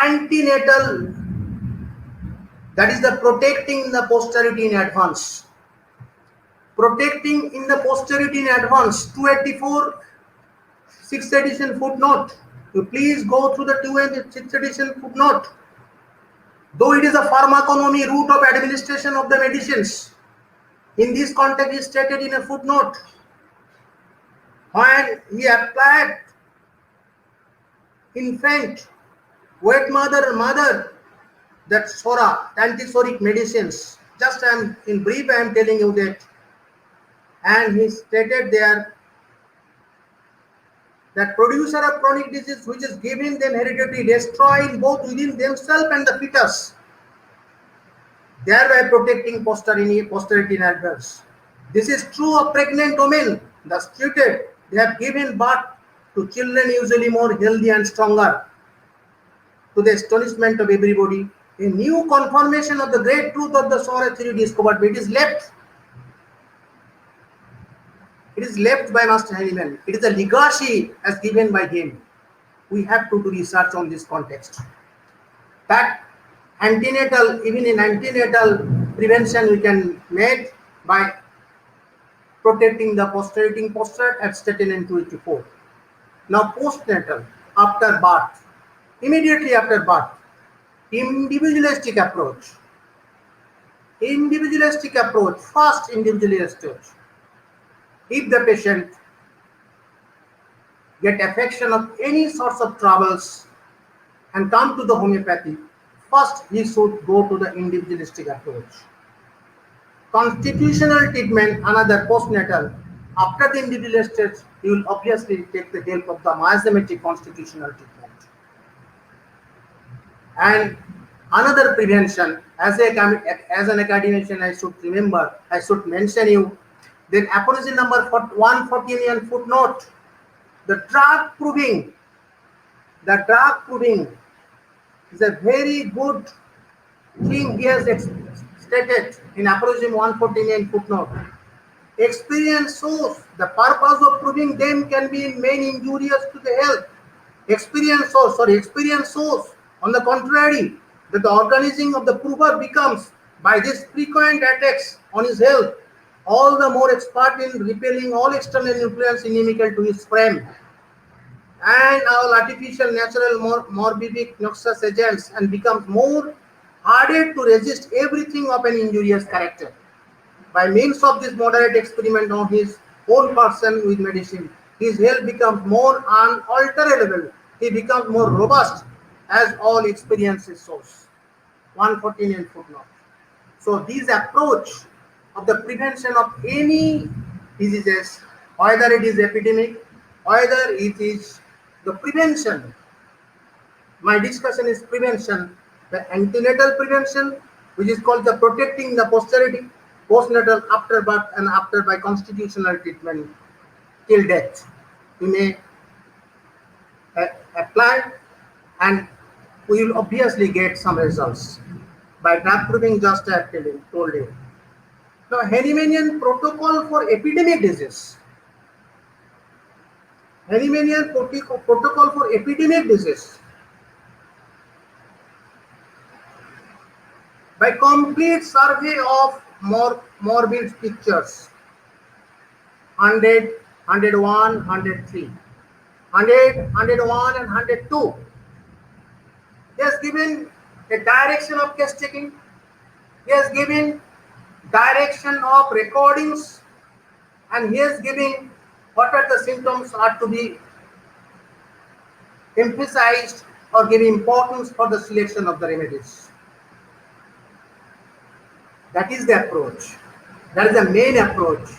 Antenatal, that is the protecting the posterity in advance. Protecting in the posterity in advance, 284, 6th edition footnote. You please go through the 2 and 6th edition footnote. Though it is a pharmaconomy route of administration of the medicines, in this context is stated in a footnote. When he applied infant, wet mother, that sora, antisoric medicines, just in brief I am telling you that, and he stated there that producer of chronic disease which is given them hereditary destroying both within themselves and the fetus, thereby protecting posterity in adults. This is true of pregnant women. Thus treated, they have given birth to children usually more healthy and stronger. To the astonishment of everybody, a new confirmation of the great truth of the Sora theory discovered, but it is left. It is left by Master Hahnemann. It is a legacy as given by him. We have to do research on this context. That antenatal, even in antenatal prevention, we can make by protecting the postulating posture as stated in 284. Now postnatal, after birth, immediately after birth, individualistic approach. Individualistic approach, first individualistic. If the patient get affection of any sorts of troubles and come to the homeopathy, first he should go to the individualistic approach. Constitutional treatment, another postnatal. After the individualistic, he will obviously take the help of the miasmatic constitutional treatment. And another prevention, as an academician, I should remember, I should mention you, then aphorism number 114 and footnote, the drug proving is a very good thing he has stated in aphorism 114 and footnote. Experience shows the purpose of proving them can be in main injurious to the health. Experience shows, on the contrary, that the organism of the prover becomes, by these frequent attacks on his health, all the more expert in repelling all external influence inimical to his frame, and all artificial, natural, morbidic, noxious agents, and becomes more harder to resist everything of an injurious character. By means of this moderate experiment on his own person with medicine, his health becomes more unalterable. He becomes more robust, as all experiences shows. 114 and footnote. So this approach of the prevention of any diseases, whether it is epidemic, whether it is the prevention. My discussion is prevention, the antenatal prevention, which is called the protecting the posterity, postnatal, after birth, and after by constitutional treatment till death. We may apply, and we will obviously get some results by drug proving, just as I told you. Now, Hahnemannian protocol for epidemic disease. Hahnemannian protocol for epidemic disease. By complete survey of morbid pictures, 100, 101, 103, 100, 101 and 102. He has given a direction of case taking. He has given direction of recordings, and he is giving what are the symptoms are to be emphasized or giving importance for the selection of the remedies. That is the approach. That is the main approach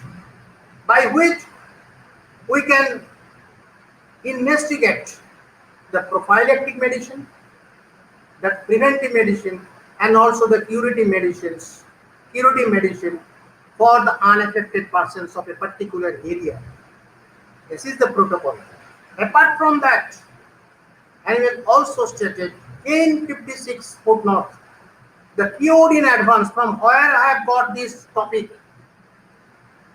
by which we can investigate the prophylactic medicine, the preventive medicine, and also the curative medicine for the unaffected persons of a particular area. This is the protocol. Apart from that, Hahnemann also stated in 56 footnote, the cured in advance, from where I have got this topic.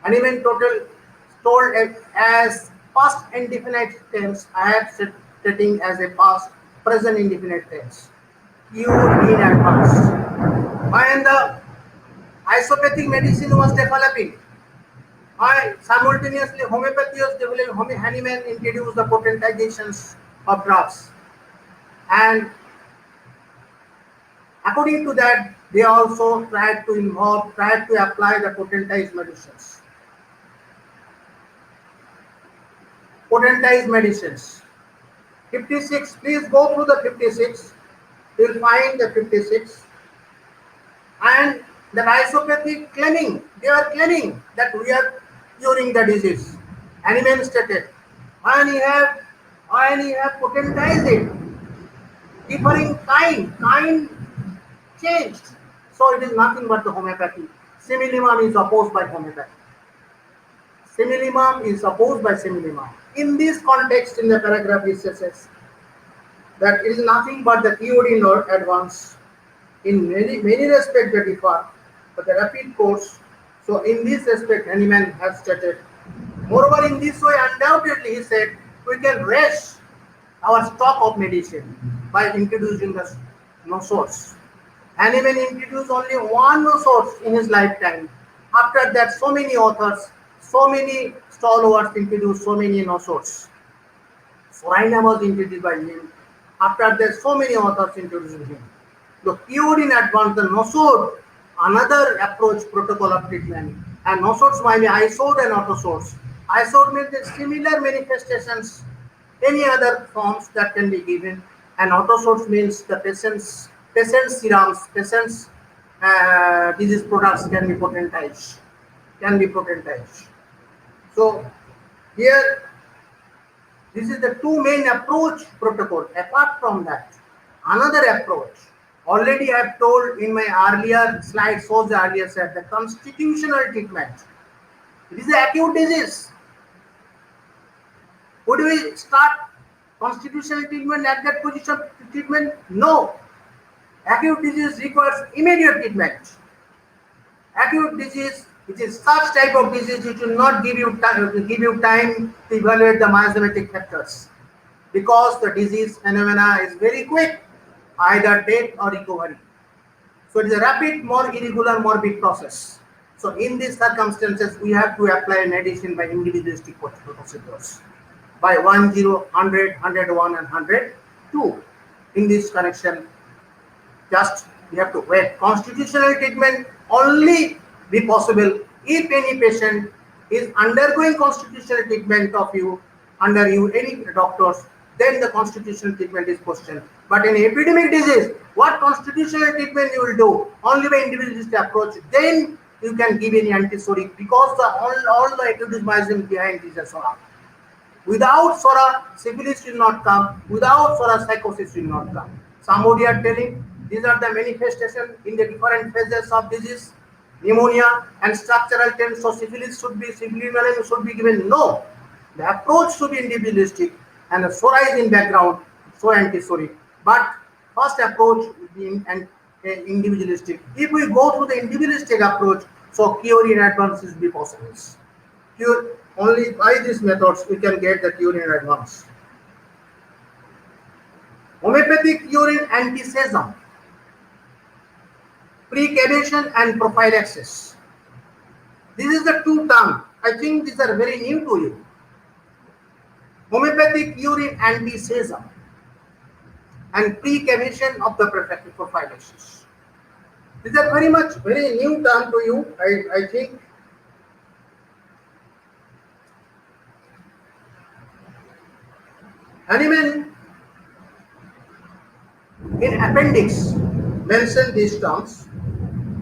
Hahnemann told as past indefinite tense, I have stating as a past present indefinite tense. Cured in advance. When the isopathic medicine was developing, simultaneously homeopathy was developing. Hahnemann introduced the potentizations of drugs, and according to that, they also tried to apply the potentized medicines. Potentized medicines. 56, please go through the 56. You will find the 56. And the isopathic they are claiming that we are curing the disease. Hahnemann stated, when you have potentized it, differing kind changed. So it is nothing but the homeopathy. Similimum is opposed by homeopathy. Similimum is opposed by similimum. In this context, in the paragraph, it says that it is nothing but the theory nor advance. In many respects they differ, but the rapid course. So in this respect, Hahnemann has stated Moreover, in this way, undoubtedly, he said, we can raise our stock of medicine by introducing the no source. Hahnemann introduced only one no source in his lifetime. After that, so many authors, so many stalwarts introduced so many no source. Sorina was introduced by him. After that, so many authors introduced him. The cured in advance, the nosode, another approach protocol of treatment. And nosodes might be isode and autosodes. Isode means the similar manifestations, any other forms that can be given. And autosodes means the patient's serums, patient's disease products can be potentized. So here, this is the two main approach protocol. Apart from that, another approach, already I have told in my earlier slide, shows the earlier said, the constitutional treatment. It is the acute disease. Would we start constitutional treatment at that position of treatment? No. Acute disease requires immediate treatment. Acute disease, which is such type of disease, which will not give you time to evaluate the myosomatic factors, because the disease phenomena is very quick, either death or recovery. So it is a rapid, more irregular, morbid process. So in these circumstances, we have to apply medicine by individualistic procedures, by 1, 0, 100, 101, and 102. In this connection, just we have to wait. Constitutional treatment only be possible if any patient is undergoing constitutional treatment of you, under you, any doctors, then the constitutional treatment is questioned. But in epidemic disease, what constitutional treatment you will do? Only by individualistic approach, then you can give any antisoric, because all the acute myasm behind is a SORA. Without SORA, syphilis will not come. Without SORA, psychosis will not come. Somebody are telling these are the manifestations in the different phases of disease, pneumonia and structural tense. So syphilis should be given. No, the approach should be individualistic, and the SORA is in background, so antisoric. But first approach will be individualistic. If we go through the individualistic approach, so cure in advance will be possible. Cure only by these methods we can get the cure in advance. Homeopathic cure in antisesum, precavation and prophylaxis. This is the two terms. I think these are very new to you. Homeopathic cure in antisesum and precavation of the prophylaxis. These are very new term to you, I think. Hahnemann in appendix mentioned these terms.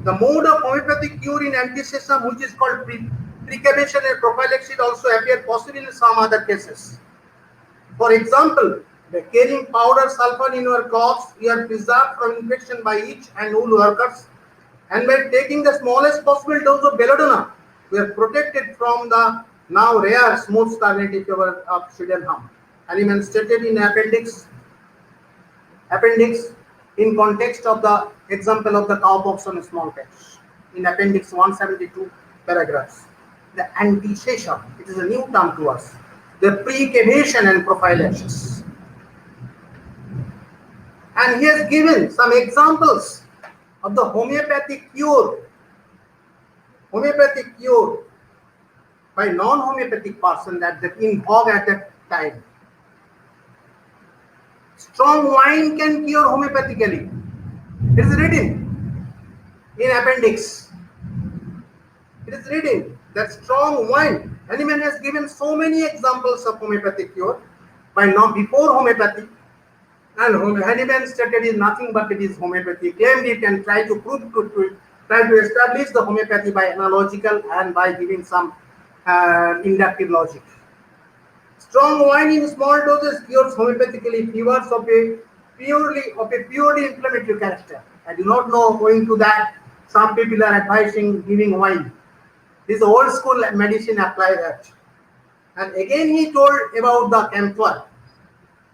The mode of homeopathic cure in antisesum, which is called precavation and prophylaxis, also appear possible in some other cases. For example, by carrying powder sulfur in your coughs, you are preserved from infection by itch and wool workers, and by taking the smallest possible dose of belladonna, we are protected from the now rare smooth scarlet fever of Sydenham. Hahnemann stated in appendix in context of the example of the cowpox and smallpox in appendix 172 paragraphs. The antisesum, it is a new term to us. The precavation and prophylaxis. And he has given some examples of the homeopathic cure by non-homeopathic person that in vogue at that time. Strong wine can cure homeopathically. It is written in appendix. It is written that strong wine. Hahnemann has given so many examples of homeopathic cure by before homeopathy. And Hahnemann stated is nothing but it is homeopathy. Claimed it and try to establish the homeopathy by analogical and by giving some inductive logic. Strong wine in small doses cures homeopathically fevers of a purely inflammatory character. I do not know going to that. Some people are advising giving wine. This old school medicine apply that. And again he told about the camphor.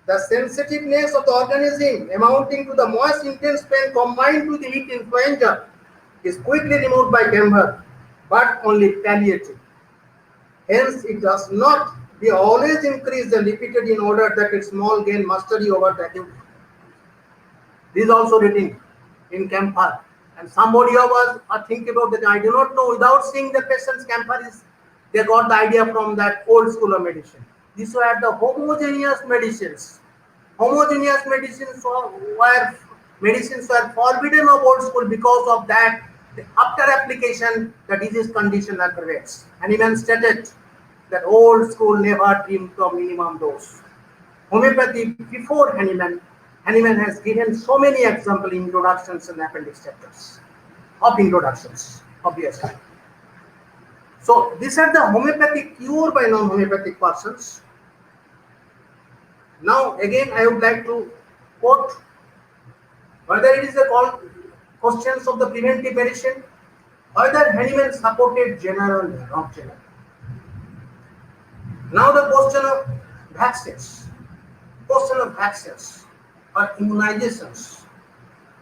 The sensitiveness of the organism amounting to the most intense pain combined with the heat influenza is quickly removed by camphor, but only palliative. Hence, it does not. We always increase the repeated in order that its small gain mastery over the acute. This is also written in Camphor. And somebody of us are thinking about that. I do not know. Without seeing the patient's Camphor is, they got the idea from that old school of medicine. These were the homogeneous medicines. Homogeneous medicines were forbidden of old school because of that. After application, the disease condition aggravates. And even stated that old school never dreamed of minimum dose. Homeopathy before Hahnemann has given so many example introductions and appendix chapters of introductions, obviously. So these are the homeopathic cure by non-homeopathic persons. Now again I would like to quote whether it is a questions of the preventive medicine, whether Hahnemann supported general or not general. Now the question of vaccines or immunizations,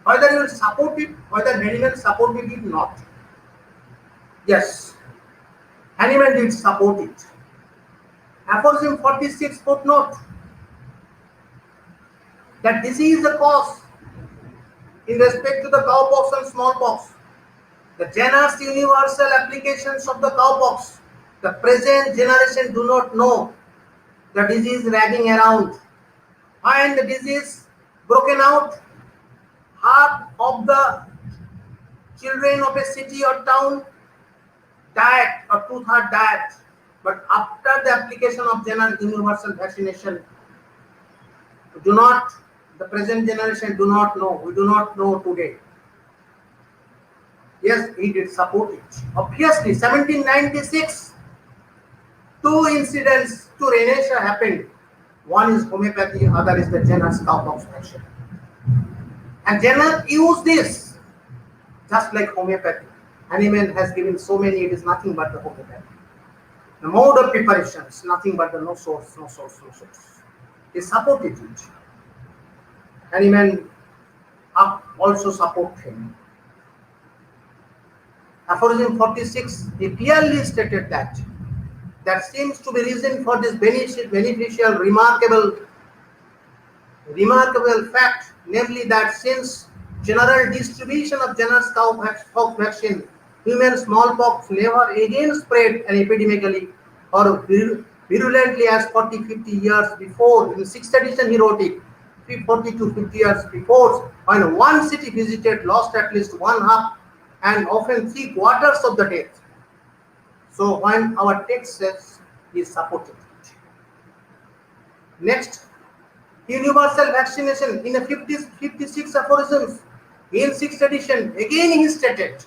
whether you will support it, whether Hahnemann supported it or not. Yes, Hahnemann did support it. Aphorism 46 footnote that disease is a cause in respect to the cowpox and smallpox. The generous universal applications of the cowpox, the present generation do not know the disease ragging around. And the disease broken out, half of the children of a city or town died or 2/3 died. But after the application of general universal vaccination, the present generation do not know. We do not know today. Yes, he did support it. Obviously, 1796, two incidents to Renesha happened. One is homeopathy, other is the Jenner's cowpox vaccine. And Jenner used this just like homeopathy. Hahnemann has given so many, it is nothing but the homeopathy. The mode of preparation is nothing but the no source. He supported it. Hahnemann also support him. Aphorism 46, he clearly stated that seems to be reason for this beneficial, remarkable fact, namely that since general distribution of Jenner's cowpox vaccine, human smallpox never again spread epidemically or virulently as 40-50 years before. In the 6th edition he wrote it, 40 to 50 years before, when one city visited lost at least 1/2 and often 3/4 of the death. So when our text says he supported it. Next, universal vaccination in the 56 aphorisms in 6th edition, again he stated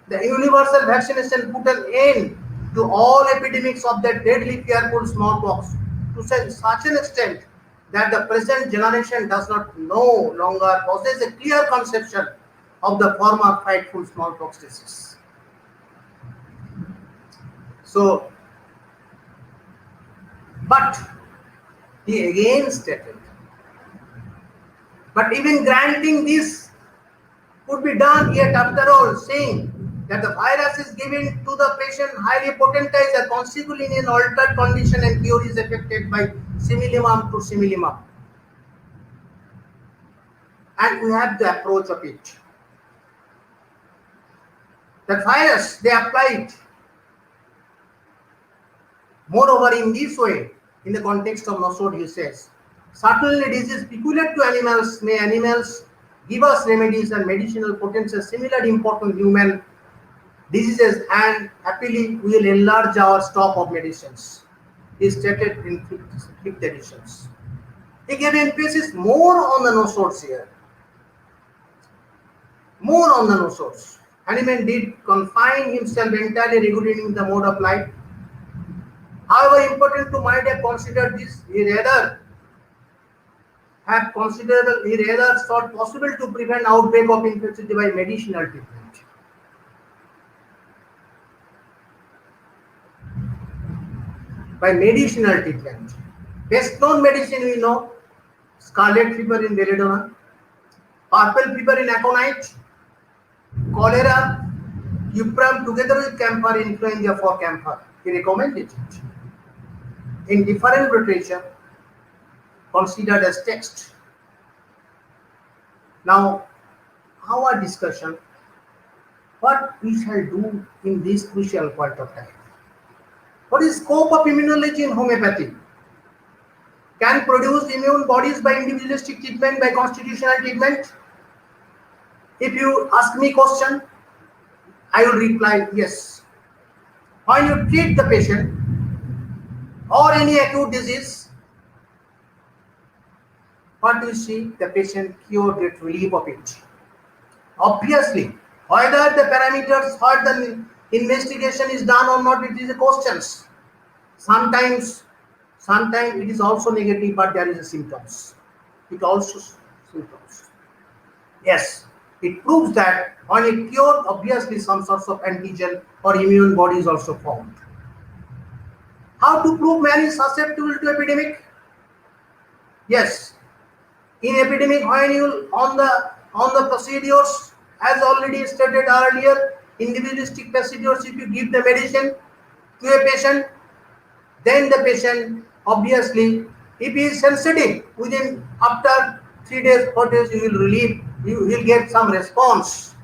the universal vaccination put an end to all epidemics of that deadly fearful smallpox to such an extent that the present generation does not no longer possess a clear conception of the former frightful smallpox disease. So, but he again stated, but even granting this could be done, yet after all, saying that the virus is given to the patient highly potentized and consequently in an altered condition and cure is effected by similimum to similimum. And we have the approach of it. The virus, they applied. Moreover, in this way, in the context of Nosod, he says, certainly disease peculiar to animals, may animals give us remedies and medicinal potencies similar to important human diseases, and happily we will enlarge our stock of medicines. He stated in 5th editions. He gave emphasis more on the nosodes here. More on the nosodes. Hahnemann did confine himself entirely regulating the mode of life. However important to might have considered this, he rather thought possible to prevent outbreak of infection by medicinal treatment. By medicinal treatment. Best known medicine we know, scarlet fever in belladonna, purple fever in aconite, cholera, cuprum together with camphor, influenza for camphor. he recommended it in different literature considered as text. Now, our discussion, what we shall do in this crucial point of time. What is scope of immunology in homeopathy? Can produce immune bodies by individualistic treatment, by constitutional treatment? If you ask me question, I will reply yes. When you treat the patient or any acute disease, what do you see? The patient cured, get relief of it. Obviously, whether the parameters, or the investigation is done or not, it is a question. Sometimes it is also negative, but there is a symptoms. It also symptoms. Yes, it proves that when it cured, obviously some sorts of antigen or immune body is also formed. How to prove man is susceptible to epidemic? Yes, in epidemic, when you on the procedures, as already stated earlier, individualistic procedures, if you give the medicine to a patient, then the patient obviously, if he is sensitive, within after 3 days, 4 days, you will relieve, you will get some response.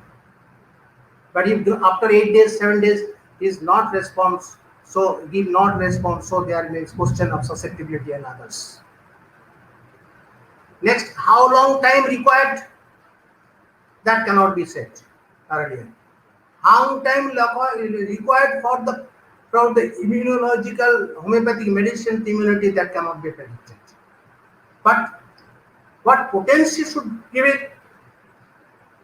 But if after 8 days, 7 days is not response, so give not response, so there is question of susceptibility and others. Next, how long time required? That cannot be said earlier. How long time required for the immunological homeopathic medicine immunity, that cannot be predicted. But what potency should give it?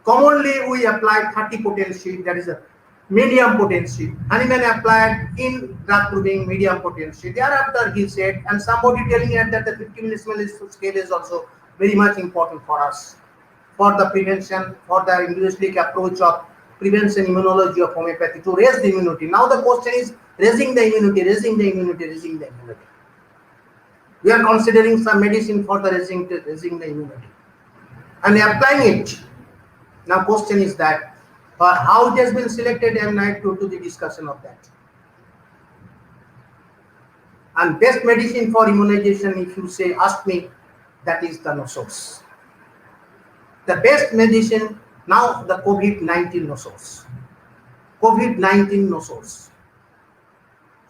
Commonly we apply 30 potency, that is a medium potency. Hahnemann applied in drug proving medium potency. Thereafter he said, and somebody telling us that the 50 millismol scale is also very much important for us, for the prevention, for the individualistic approach of prevention immunology of homeopathy to raise the immunity. Now the question is raising the immunity, raising the immunity, raising the immunity. We are considering some medicine for the raising the immunity and applying it. Now question is that how it has been selected, and I go to the discussion of that. And best medicine for immunization, if you say, ask me, that is the Nossos. The best medicine now, the COVID-19 Nossos. COVID-19 Nossos.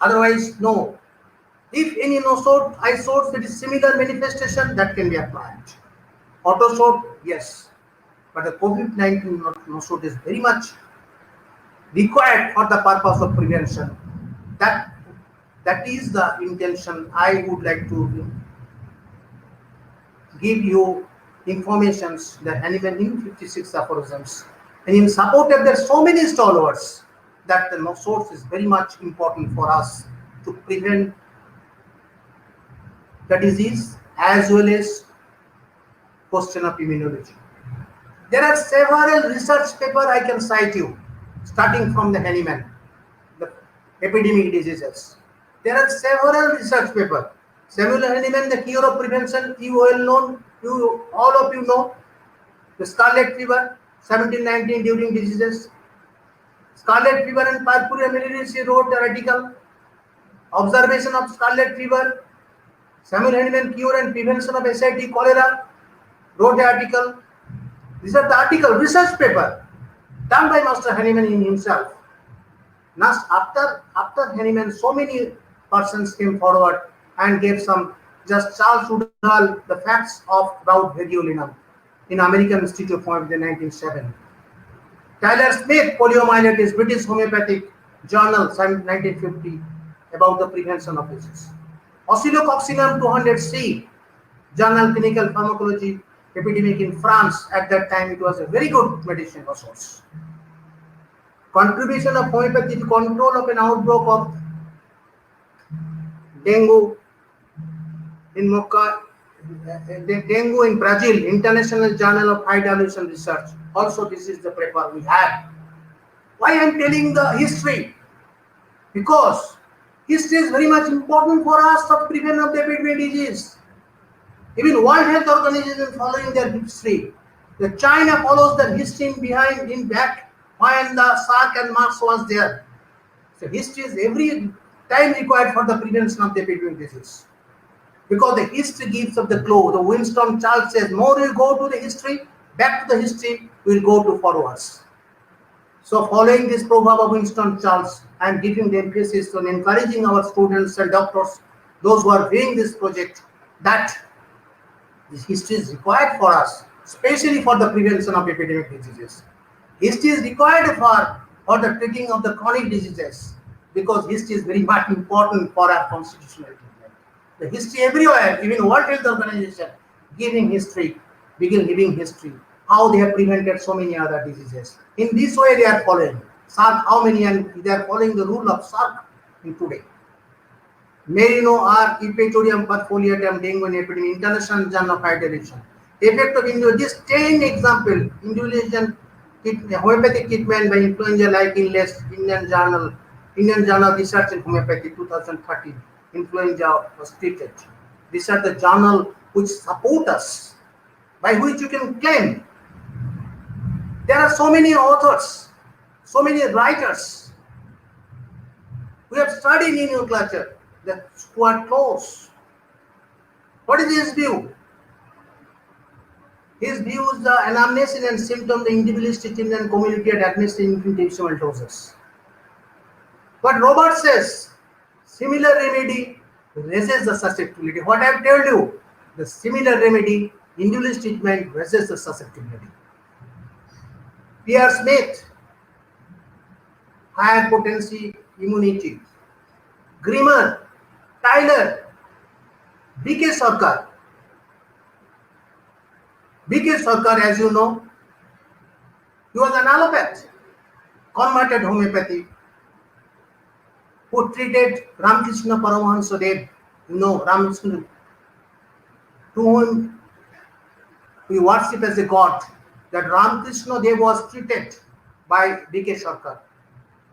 Otherwise, no. If any Nossos, isotes that is similar manifestation, that can be applied. Autosort, yes. But the COVID-19 Nossos is very much required for the purpose of prevention. That is the intention. I would like to give you informations that Hahnemann in 56 aphorisms. And in support of there are so many stalwarts that the Nossos is very much important for us to prevent the disease as well as question of immunology. There are several research papers I can cite you, starting from the Hahnemann, the epidemic diseases. There are several research papers. Samuel Hahnemann, the cure of prevention, you well known, all of you know. The scarlet fever, 1719 during diseases. Scarlet fever and purpura miliaris, he wrote the article. Observation of scarlet fever, Samuel Hahnemann, cure and prevention of SIT cholera, wrote the article. These are the article, research paper done by Master Hahnemann in himself. Now, after Hahnemann, so many persons came forward and gave some, just Charles Woodhull, the facts about variolinum in American Institute of Homeopathy in 1907. Tyler Smith, poliomyelitis, British Homeopathic Journal, 1950, about the prevention of disease. Oscillococcinum 200C, Journal Clinical Pharmacology, epidemic in France. At that time, it was a very good medicine resource. Contribution of homeopathy to control of an outbreak of dengue in dengue in Brazil, International Journal of High Dilution Research. Also, this is the paper we have. Why I am telling the history? Because history is very much important for us to prevent of the epidemic disease. Even World Health Organization following their history. The China follows the history in back when the Sark and Marx was there. So history is every time required for the prevention of the epidemic disease. Because the history gives of the clue. The Winston Churchill says, more we go to the history, back to the history, we'll go to forwards. So following this proverb of Winston Churchill, I am giving the emphasis on encouraging our students and doctors, those who are doing this project, that this history is required for us, especially for the prevention of epidemic diseases. History is required for the treating of the chronic diseases, because history is very much important for our constitutional treatment. The history everywhere, even World Health Organization, giving history, giving history, how they have prevented so many other diseases. In this way, they are following. Salk, how many, and they are following the rule of Salk in today. Merino R. Epitorium perfoliatum dengue epidemic, International Journal of High Direction. Effect of individual, just 10 example, individual homeopathic treatment by influenza like illness, Indian Journal of Research in Homeopathy 2013. Influenza was treated. These are the journal which support us, by which you can claim. There are so many authors, so many writers. We have studied in nomenclature that who are close. What is his view? His view is the anamnesis and symptom, the individualistic and community at administering infinitesimal doses. But Robert says, similar remedy raises the susceptibility. What I have told you, the similar remedy, individualist treatment raises the susceptibility. Pierre Smith, higher potency immunity. Grimmer, Tyler, B.K. Sarkar. B.K. Sarkar, as you know, he was an allopath, converted homeopathy, who treated Ramakrishna Paramahansa Dev, Ramakrishna, to whom we worship as a god, that Ramakrishna Dev was treated by B.K. Sarkar.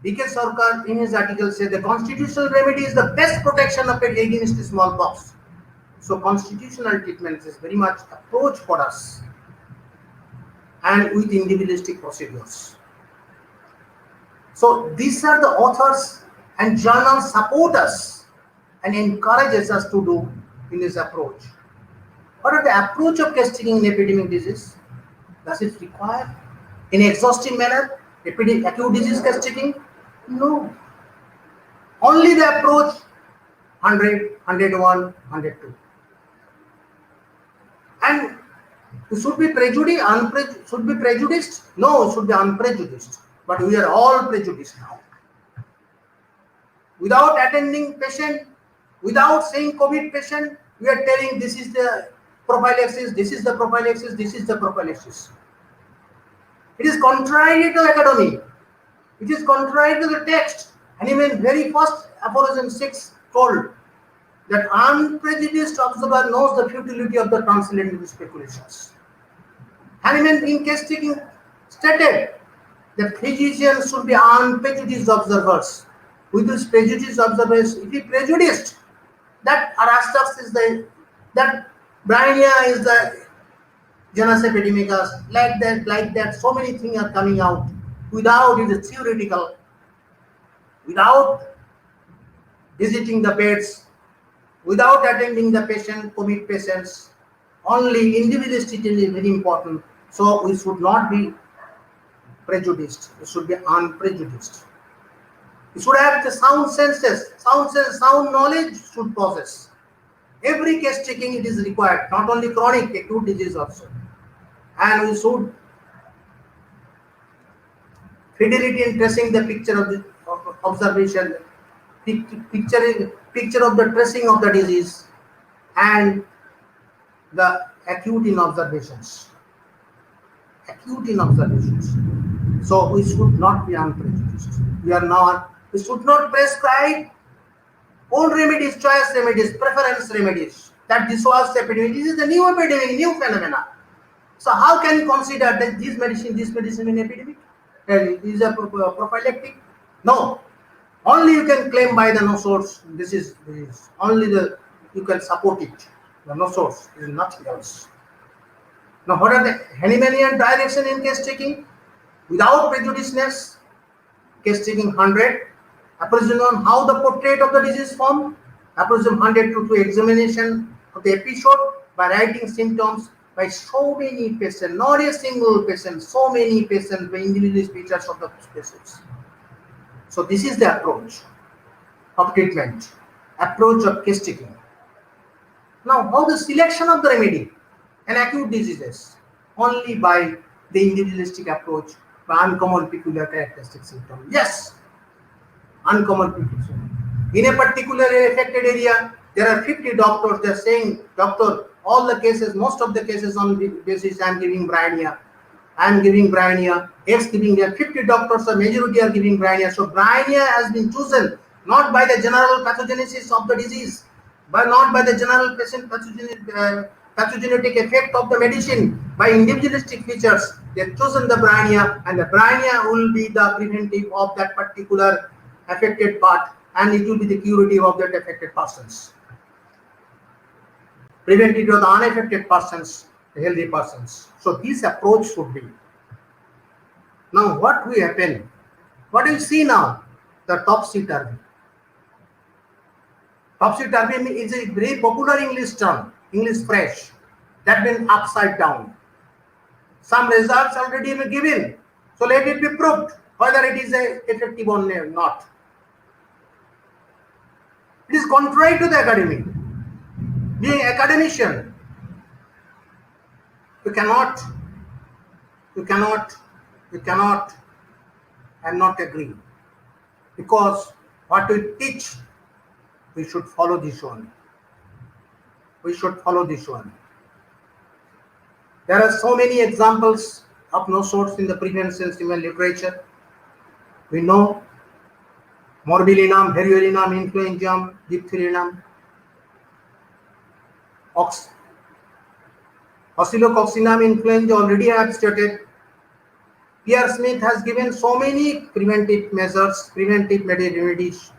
B.K. Sarkar in his article said the constitutional remedy is the best protection of it against smallpox. So constitutional treatment is very much approach for us, and with individualistic procedures. So these are the authors and journals support us and encourages us to do in this approach. What are the approach of case taking in epidemic disease? Does it require in exhaustive manner acute disease case taking? No. Only the approach 100, 101, 102. And should be prejudiced? Should be prejudiced? No, should be unprejudiced. But we are all prejudiced now. Without attending patient, without saying COVID patient, we are telling this is the prophylaxis, this is the prophylaxis, this is the prophylaxis. It is contrary to academy. It is contrary to the text. And even very first aphorism 6 told that unprejudiced observer knows the futility of the transcendental speculations. Hahnemann in case taking stated that physicians should be unprejudiced observers. With this prejudiced observers, if he prejudiced that Arastux is that Bryannia is the genus epidemicus, like that, so many things are coming out without it is theoretical, without visiting the beds, without attending the patient, COVID patients. Only individualistic is very important. So we should not be prejudiced. We should be unprejudiced. We should have the sound senses, sound knowledge should possess. Every case taking it is required, not only chronic, acute disease also. And we should fidelity in tracing the picture of the observation, picture of the tracing of the disease, and the acute in observations. Acute in observations. So we should not be unprejudiced. We should not prescribe old remedies, choice remedies, preference remedies. That this was epidemic. This is a new epidemic, new phenomena. So how can you consider that this medicine in epidemic? Is a prophylactic? No. Only you can claim by the no source. This is only you can support it. The no source is nothing else. Now, what are the Hahnemannian direction in case taking? Without prejudiceness, case taking 100, Appraisal on how the portrait of the disease formed. Appraisal 100 to examination of the episode by writing symptoms by so many patients, not a single patient, so many patients, by individual features of the patients. So this is the approach of treatment, approach of case taking. Now, how the selection of the remedy in acute diseases? Only by the individualistic approach, by uncommon peculiar characteristic symptom. Yes, uncommon peculiar symptom. In a particular affected area, there are 50 doctors. They are saying, doctor, all the cases, most of the cases on the basis I am giving bryonia. I am giving bryonia. X giving there. 50 doctors, the majority are giving bryonia. So bryonia has been chosen not by the general pathogenesis of the disease, but not by the general patient pathogenetic effect of the medicine, by individualistic features. They have chosen the bryonia, and the bryonia will be the preventive of that particular affected part, and it will be the curative of that affected persons. Preventive of the unaffected persons, the healthy persons. So this approach should be. Now what will happen? What do you see now? The topsy-turvy. Topsy-turvy is a very popular English term, English phrase. That means upside down. Some results already been given. So let it be proved whether it is effective or not. It is contrary to the academy. Being academician, you cannot, and not agree. Because what we teach, we should follow this one. We should follow this one. There are so many examples of no sorts in the prevention human literature. We know morbillinum, variolinum, influenzae, diphtherium, oscillococcinum influenza already I have stated. Pierre Smith has given so many preventive measures, preventive remedies,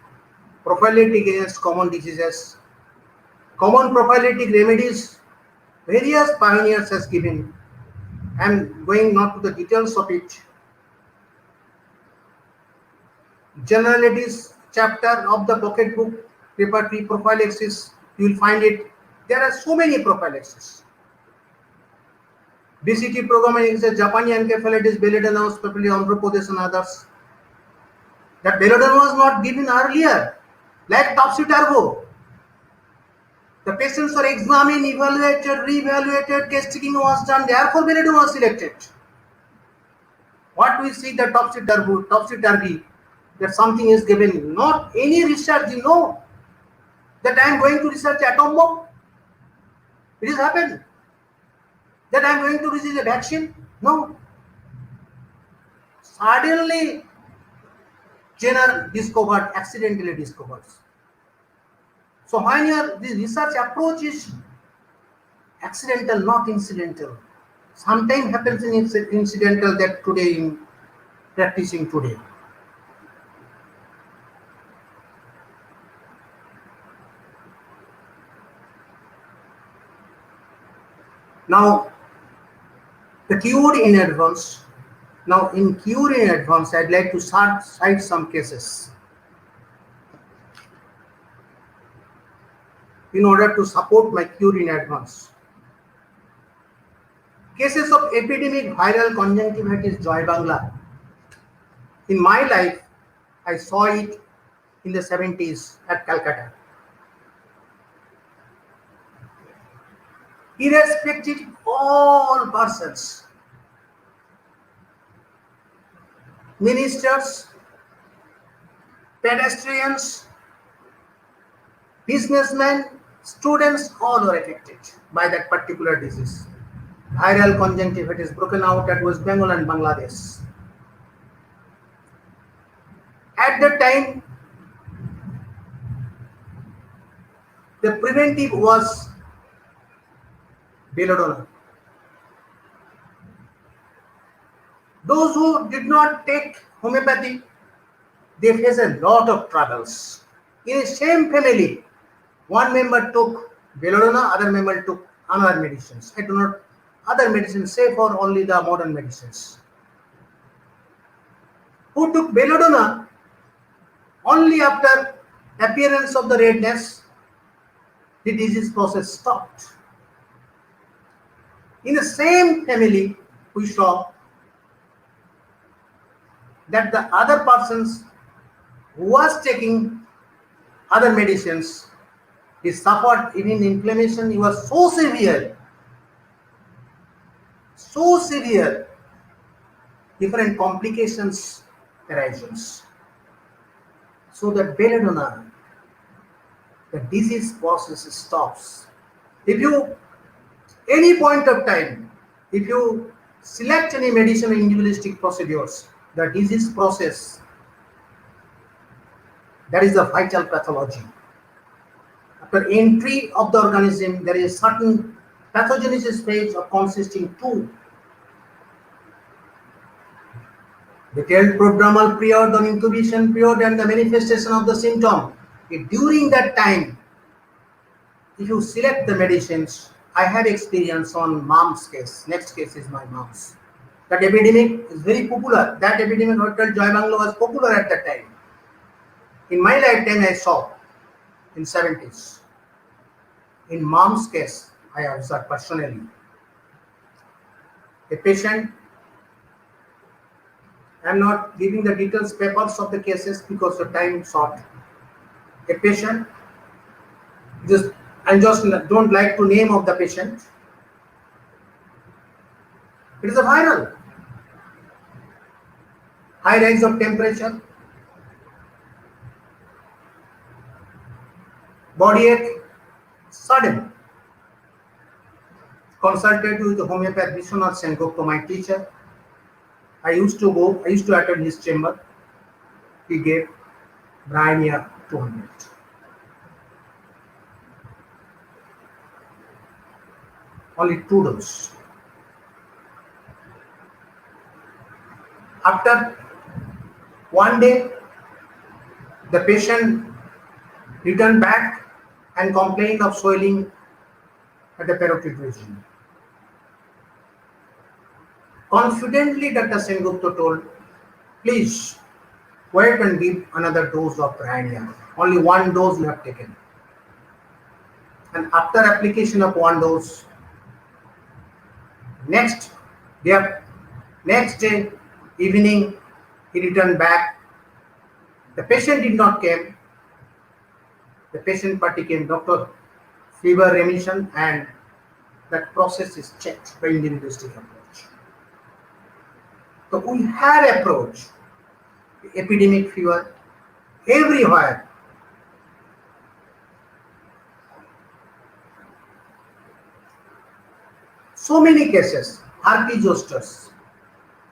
prophylactic against common diseases, common prophylactic remedies, various pioneers has given. I am going not to the details of it. Generalities chapter of the pocket book, preparatory prophylaxis, you will find it. There are so many prophylaxis. BCT program is a Japanese encephalitis, belladonna, especially Andhra Pradesh and others. That belladonna was not given earlier, like topsy-turvy. The patients were examined, evaluated, re-evaluated, case taking was done, therefore belladonna was selected. What we see the topsy-turvy, that something is given, not any research, you know, that I am going to research atom bomb. It has happened. That I am going to research a vaccine. No. Suddenly, Jenner discovered, accidentally discovered. So when this research approach is accidental, not incidental. Sometimes happens in incidental that today in practicing today. Now, the cure in advance. Now, in cure in advance, I'd like to cite some cases in order to support my cure in advance. Cases of epidemic viral conjunctivitis Joy Bangla. In my life, I saw it in the 70s at Calcutta. Irrespective of all persons, ministers, pedestrians, businessmen, students, all were affected by that particular disease. Viral conjunctivitis broken out at West Bengal and Bangladesh. At that time, the preventive was belladonna. Those who did not take homeopathy, they face a lot of troubles. In the same family, one member took belladonna, other member took another medicines. I do not other medicines, say for only the modern medicines. Who took belladonna, Only after appearance of the redness, the disease process stopped. In the same family, we saw that the other persons who was taking other medicines, he suffered even inflammation. He was so severe, different complications arises. So that belladonna, the disease process stops. If you, any point of time, if you select any medicine in individualistic procedures, the disease process, that is the vital pathology. After entry of the organism, there is a certain pathogenesis phase of consisting two. The prodromal period, the incubation period, and the manifestation of the symptom. During that time, if you select the medicines, I have experience on mom's case. Next case is my mom's. That epidemic is very popular. That epidemic Hotel Joy Banglo was popular at that time. In my lifetime, I saw in 70s. In mom's case, I observed personally. A patient, I am not giving the details papers of the cases because the time is short. A patient, I just don't like to name of the patient. It is a viral. High rise of temperature, body ache, sudden. Consulted with the homeopath Vishwanath Sengupta, my teacher. I used to attend his chamber. He gave Bryonia 200. Only 2 doses. After 1 day, the patient returned back and complained of swelling at the parotid region. Confidently, Dr. Sengupta told, please wait and give another dose of Bryonia. Only 1 dose you have taken. And after application of 1 dose, next day evening, he returned back. The patient did not come. The patient party came, doctor, fever remission, and that process is checked by individualistic approach. So we have approach epidemic fever everywhere. So many cases, herpes zoster.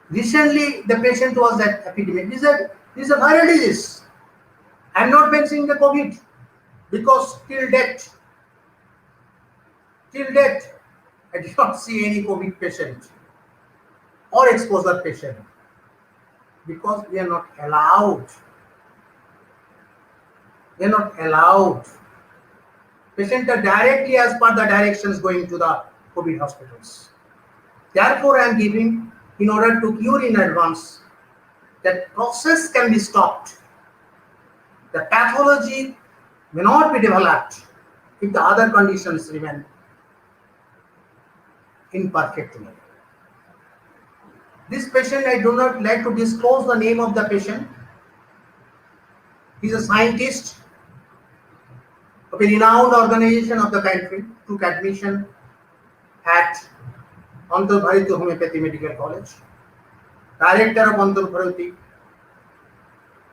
Recently, the patient was at epidemic. This is a viral disease. I am not mentioning the COVID because till date, I did not see any COVID patient or exposure patient because we are not allowed. We are not allowed. Patients are directly as per the directions going to the COVID hospitals. Therefore, I am giving, in order to cure in advance, that process can be stopped. The pathology may not be developed if the other conditions remain imperfectly. This patient, I do not like to disclose the name of the patient. He is a scientist of a renowned organization of the country, took admission at Antar Bharati Homeopathy Medical College. Director of Antar Bharati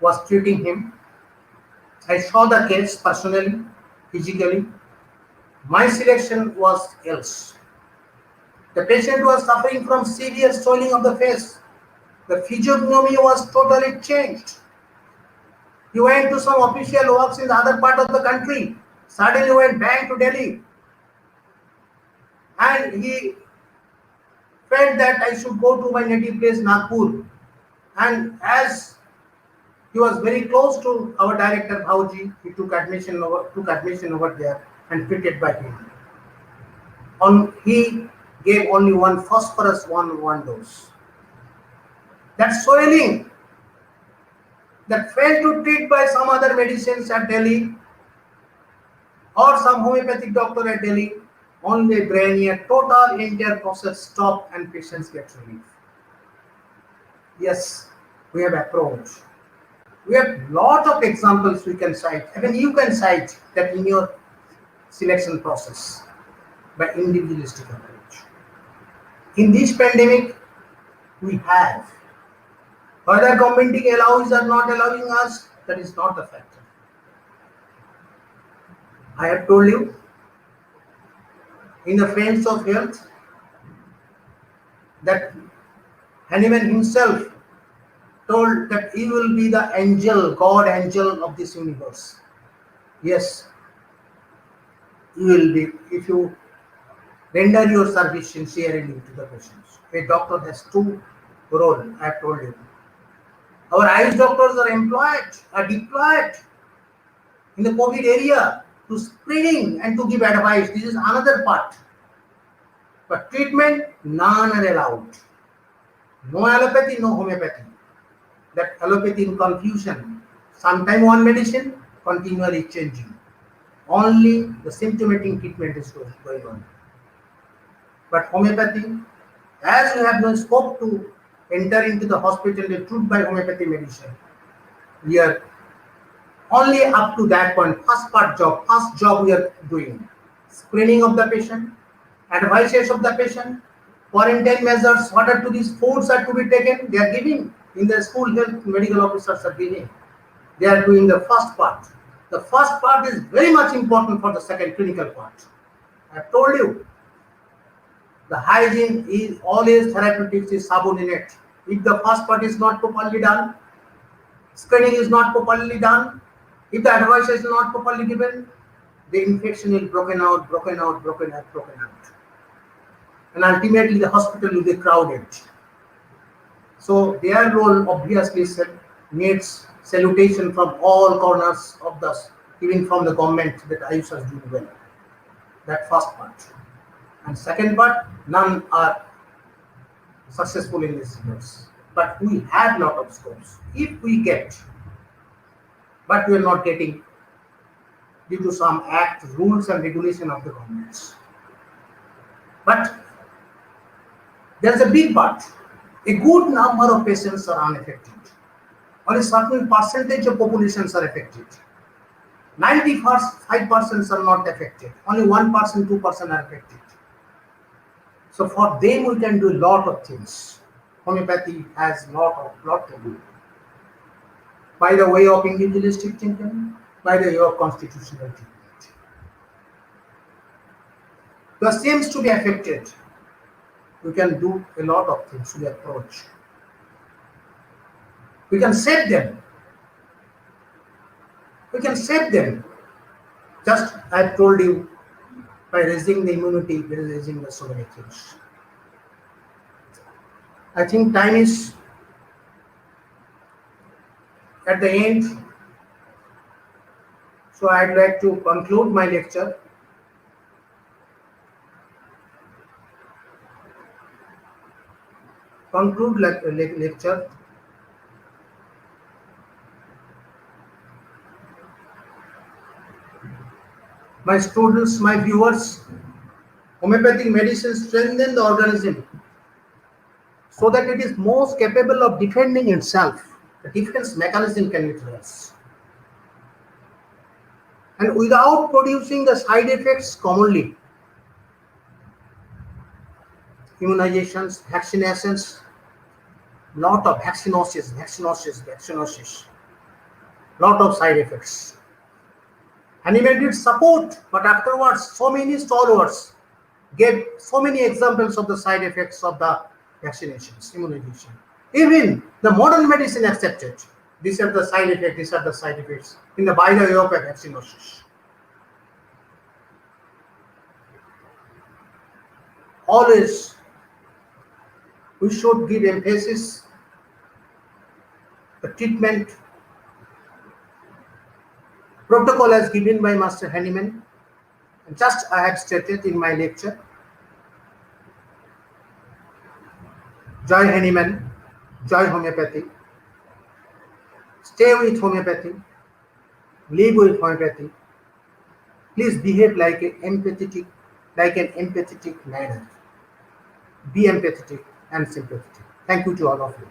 was treating him. I saw the case personally, physically. My selection was else. The patient was suffering from severe swelling of the face. The physiognomy was totally changed. He went to some official works in the other part of the country. Suddenly went back to Delhi. And he felt that I should go to my native place, Nagpur. And as he was very close to our director, Bhauji, he took admission over there and treated by him. He gave only 1 phosphorus 1 dose. That swelling that failed to treat by some other medicines at Delhi or some homeopathic doctor at Delhi, only brain a total entire process stop and patients get relief. Yes, we have approach. We have lot of examples we can cite. Even you can cite that in your selection process by individualistic approach. In this pandemic, we have. Whether government allows or not allowing us, that is not the factor. I have told you, in the Friends of Health, that Hahnemann himself told that he will be the angel, God angel of this universe. Yes, you will be if you render your service sincerely to the patients. A doctor has two roles, I have told you. Our eyes doctors are deployed in the COVID area to spreading and to give advice. This is another part. But treatment, none are allowed. No allopathy, no homeopathy. That allopathy in confusion. Sometime one medicine, continually changing. Only the symptomatic treatment is going on. But homeopathy, as you have no scope to enter into the hospital and treat by homeopathy medicine, we are only up to that point. First job we are doing. Screening of the patient, advices of the patient, quarantine measures, what are to these foods are to be taken, they are giving. In the school health medical officers are giving. They are doing the first part. The first part is very much important for the second clinical part. I have told you, the hygiene is always therapeutics is subordinate. If the first part is not properly done, screening is not properly done, if the advice is not properly given, the infection will broken out. And ultimately the hospital will be crowded. So their role obviously needs salutation from all corners of the, even from the government, that Ayush is doing well. That first part. And second part, none are successful in this years. But we have lot of scopes. If we get, but we are not getting due to some act, rules and regulation of the governments. But there is a big but. A good number of patients are unaffected. Only a certain percentage of populations are affected. 95% are not affected. Only 1%, 2% are affected. So for them we can do a lot of things. Homeopathy has lot to do. By the way of individualistic thinking, by the way of constitutional treatment. The seems to be affected. We can do a lot of things to the approach. We can save them. We can save them. Just I told you, by raising the immunity, by raising the so many things. I think time is at the end. So I'd like to conclude my lecture. Lecture. My students, my viewers, homeopathic medicine strengthens the organism so that it is most capable of defending itself. The defense mechanism can utilize. And without producing the side effects commonly. Immunizations, vaccinations, lot of vaccinosis, lot of side effects. And he did support, but afterwards, so many stalwarts gave so many examples of the side effects of the vaccinations, immunization. Even the modern medicine accepted. These are the side effects, in the by the way of vaccinosis. Always, we should give emphasis the treatment protocol as given by Master Hahnemann. Just I have stated in my lecture. Joy Hahnemann, joy homeopathy. Stay with homeopathy. Live with homeopathy. Please behave like an empathetic manner. Be empathetic and sympathetic. Thank you to all of you.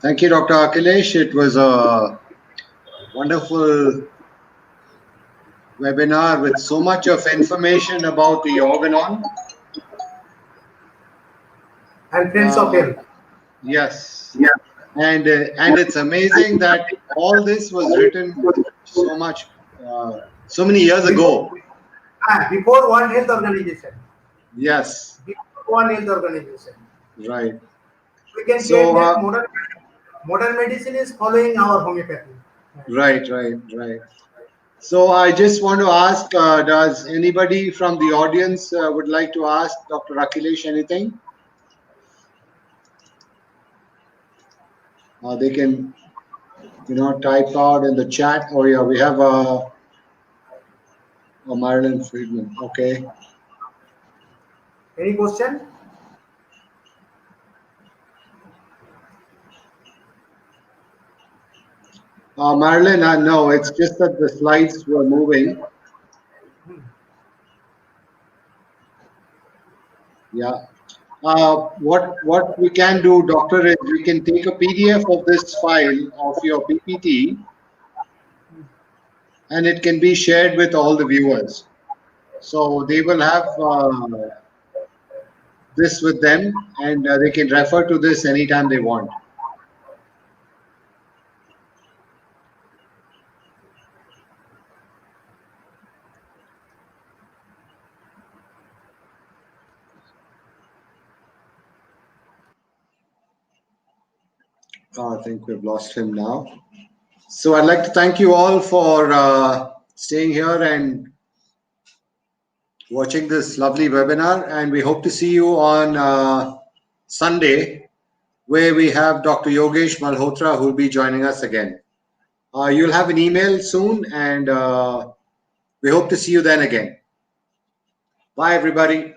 Thank you, Dr. Akhilesh. It was a wonderful webinar with so much of information about the organon. And friends of health. Yes. And it's amazing that all this was written so many years ago. Before World Health Organization. Yes. Before World Health Organization. Right. We can say that modern medicine is following our homeopathy. Right. So I just want to ask, does anybody from the audience would like to ask Dr. Akhilesh anything? They can, type out in the chat. Oh yeah, we have Marilyn Friedman. Okay. Any question? Marilyn, no, it's just that the slides were moving. Yeah. What we can do, doctor, is we can take a PDF of this file of your PPT, and it can be shared with all the viewers. So they will have this with them, and they can refer to this anytime they want. I think we've lost him now. So I'd like to thank you all for staying here and watching this lovely webinar, and we hope to see you on Sunday, where we have Dr. Yogesh Malhotra, who will be joining us again. You'll have an email soon, and we hope to see you then again. Bye, everybody.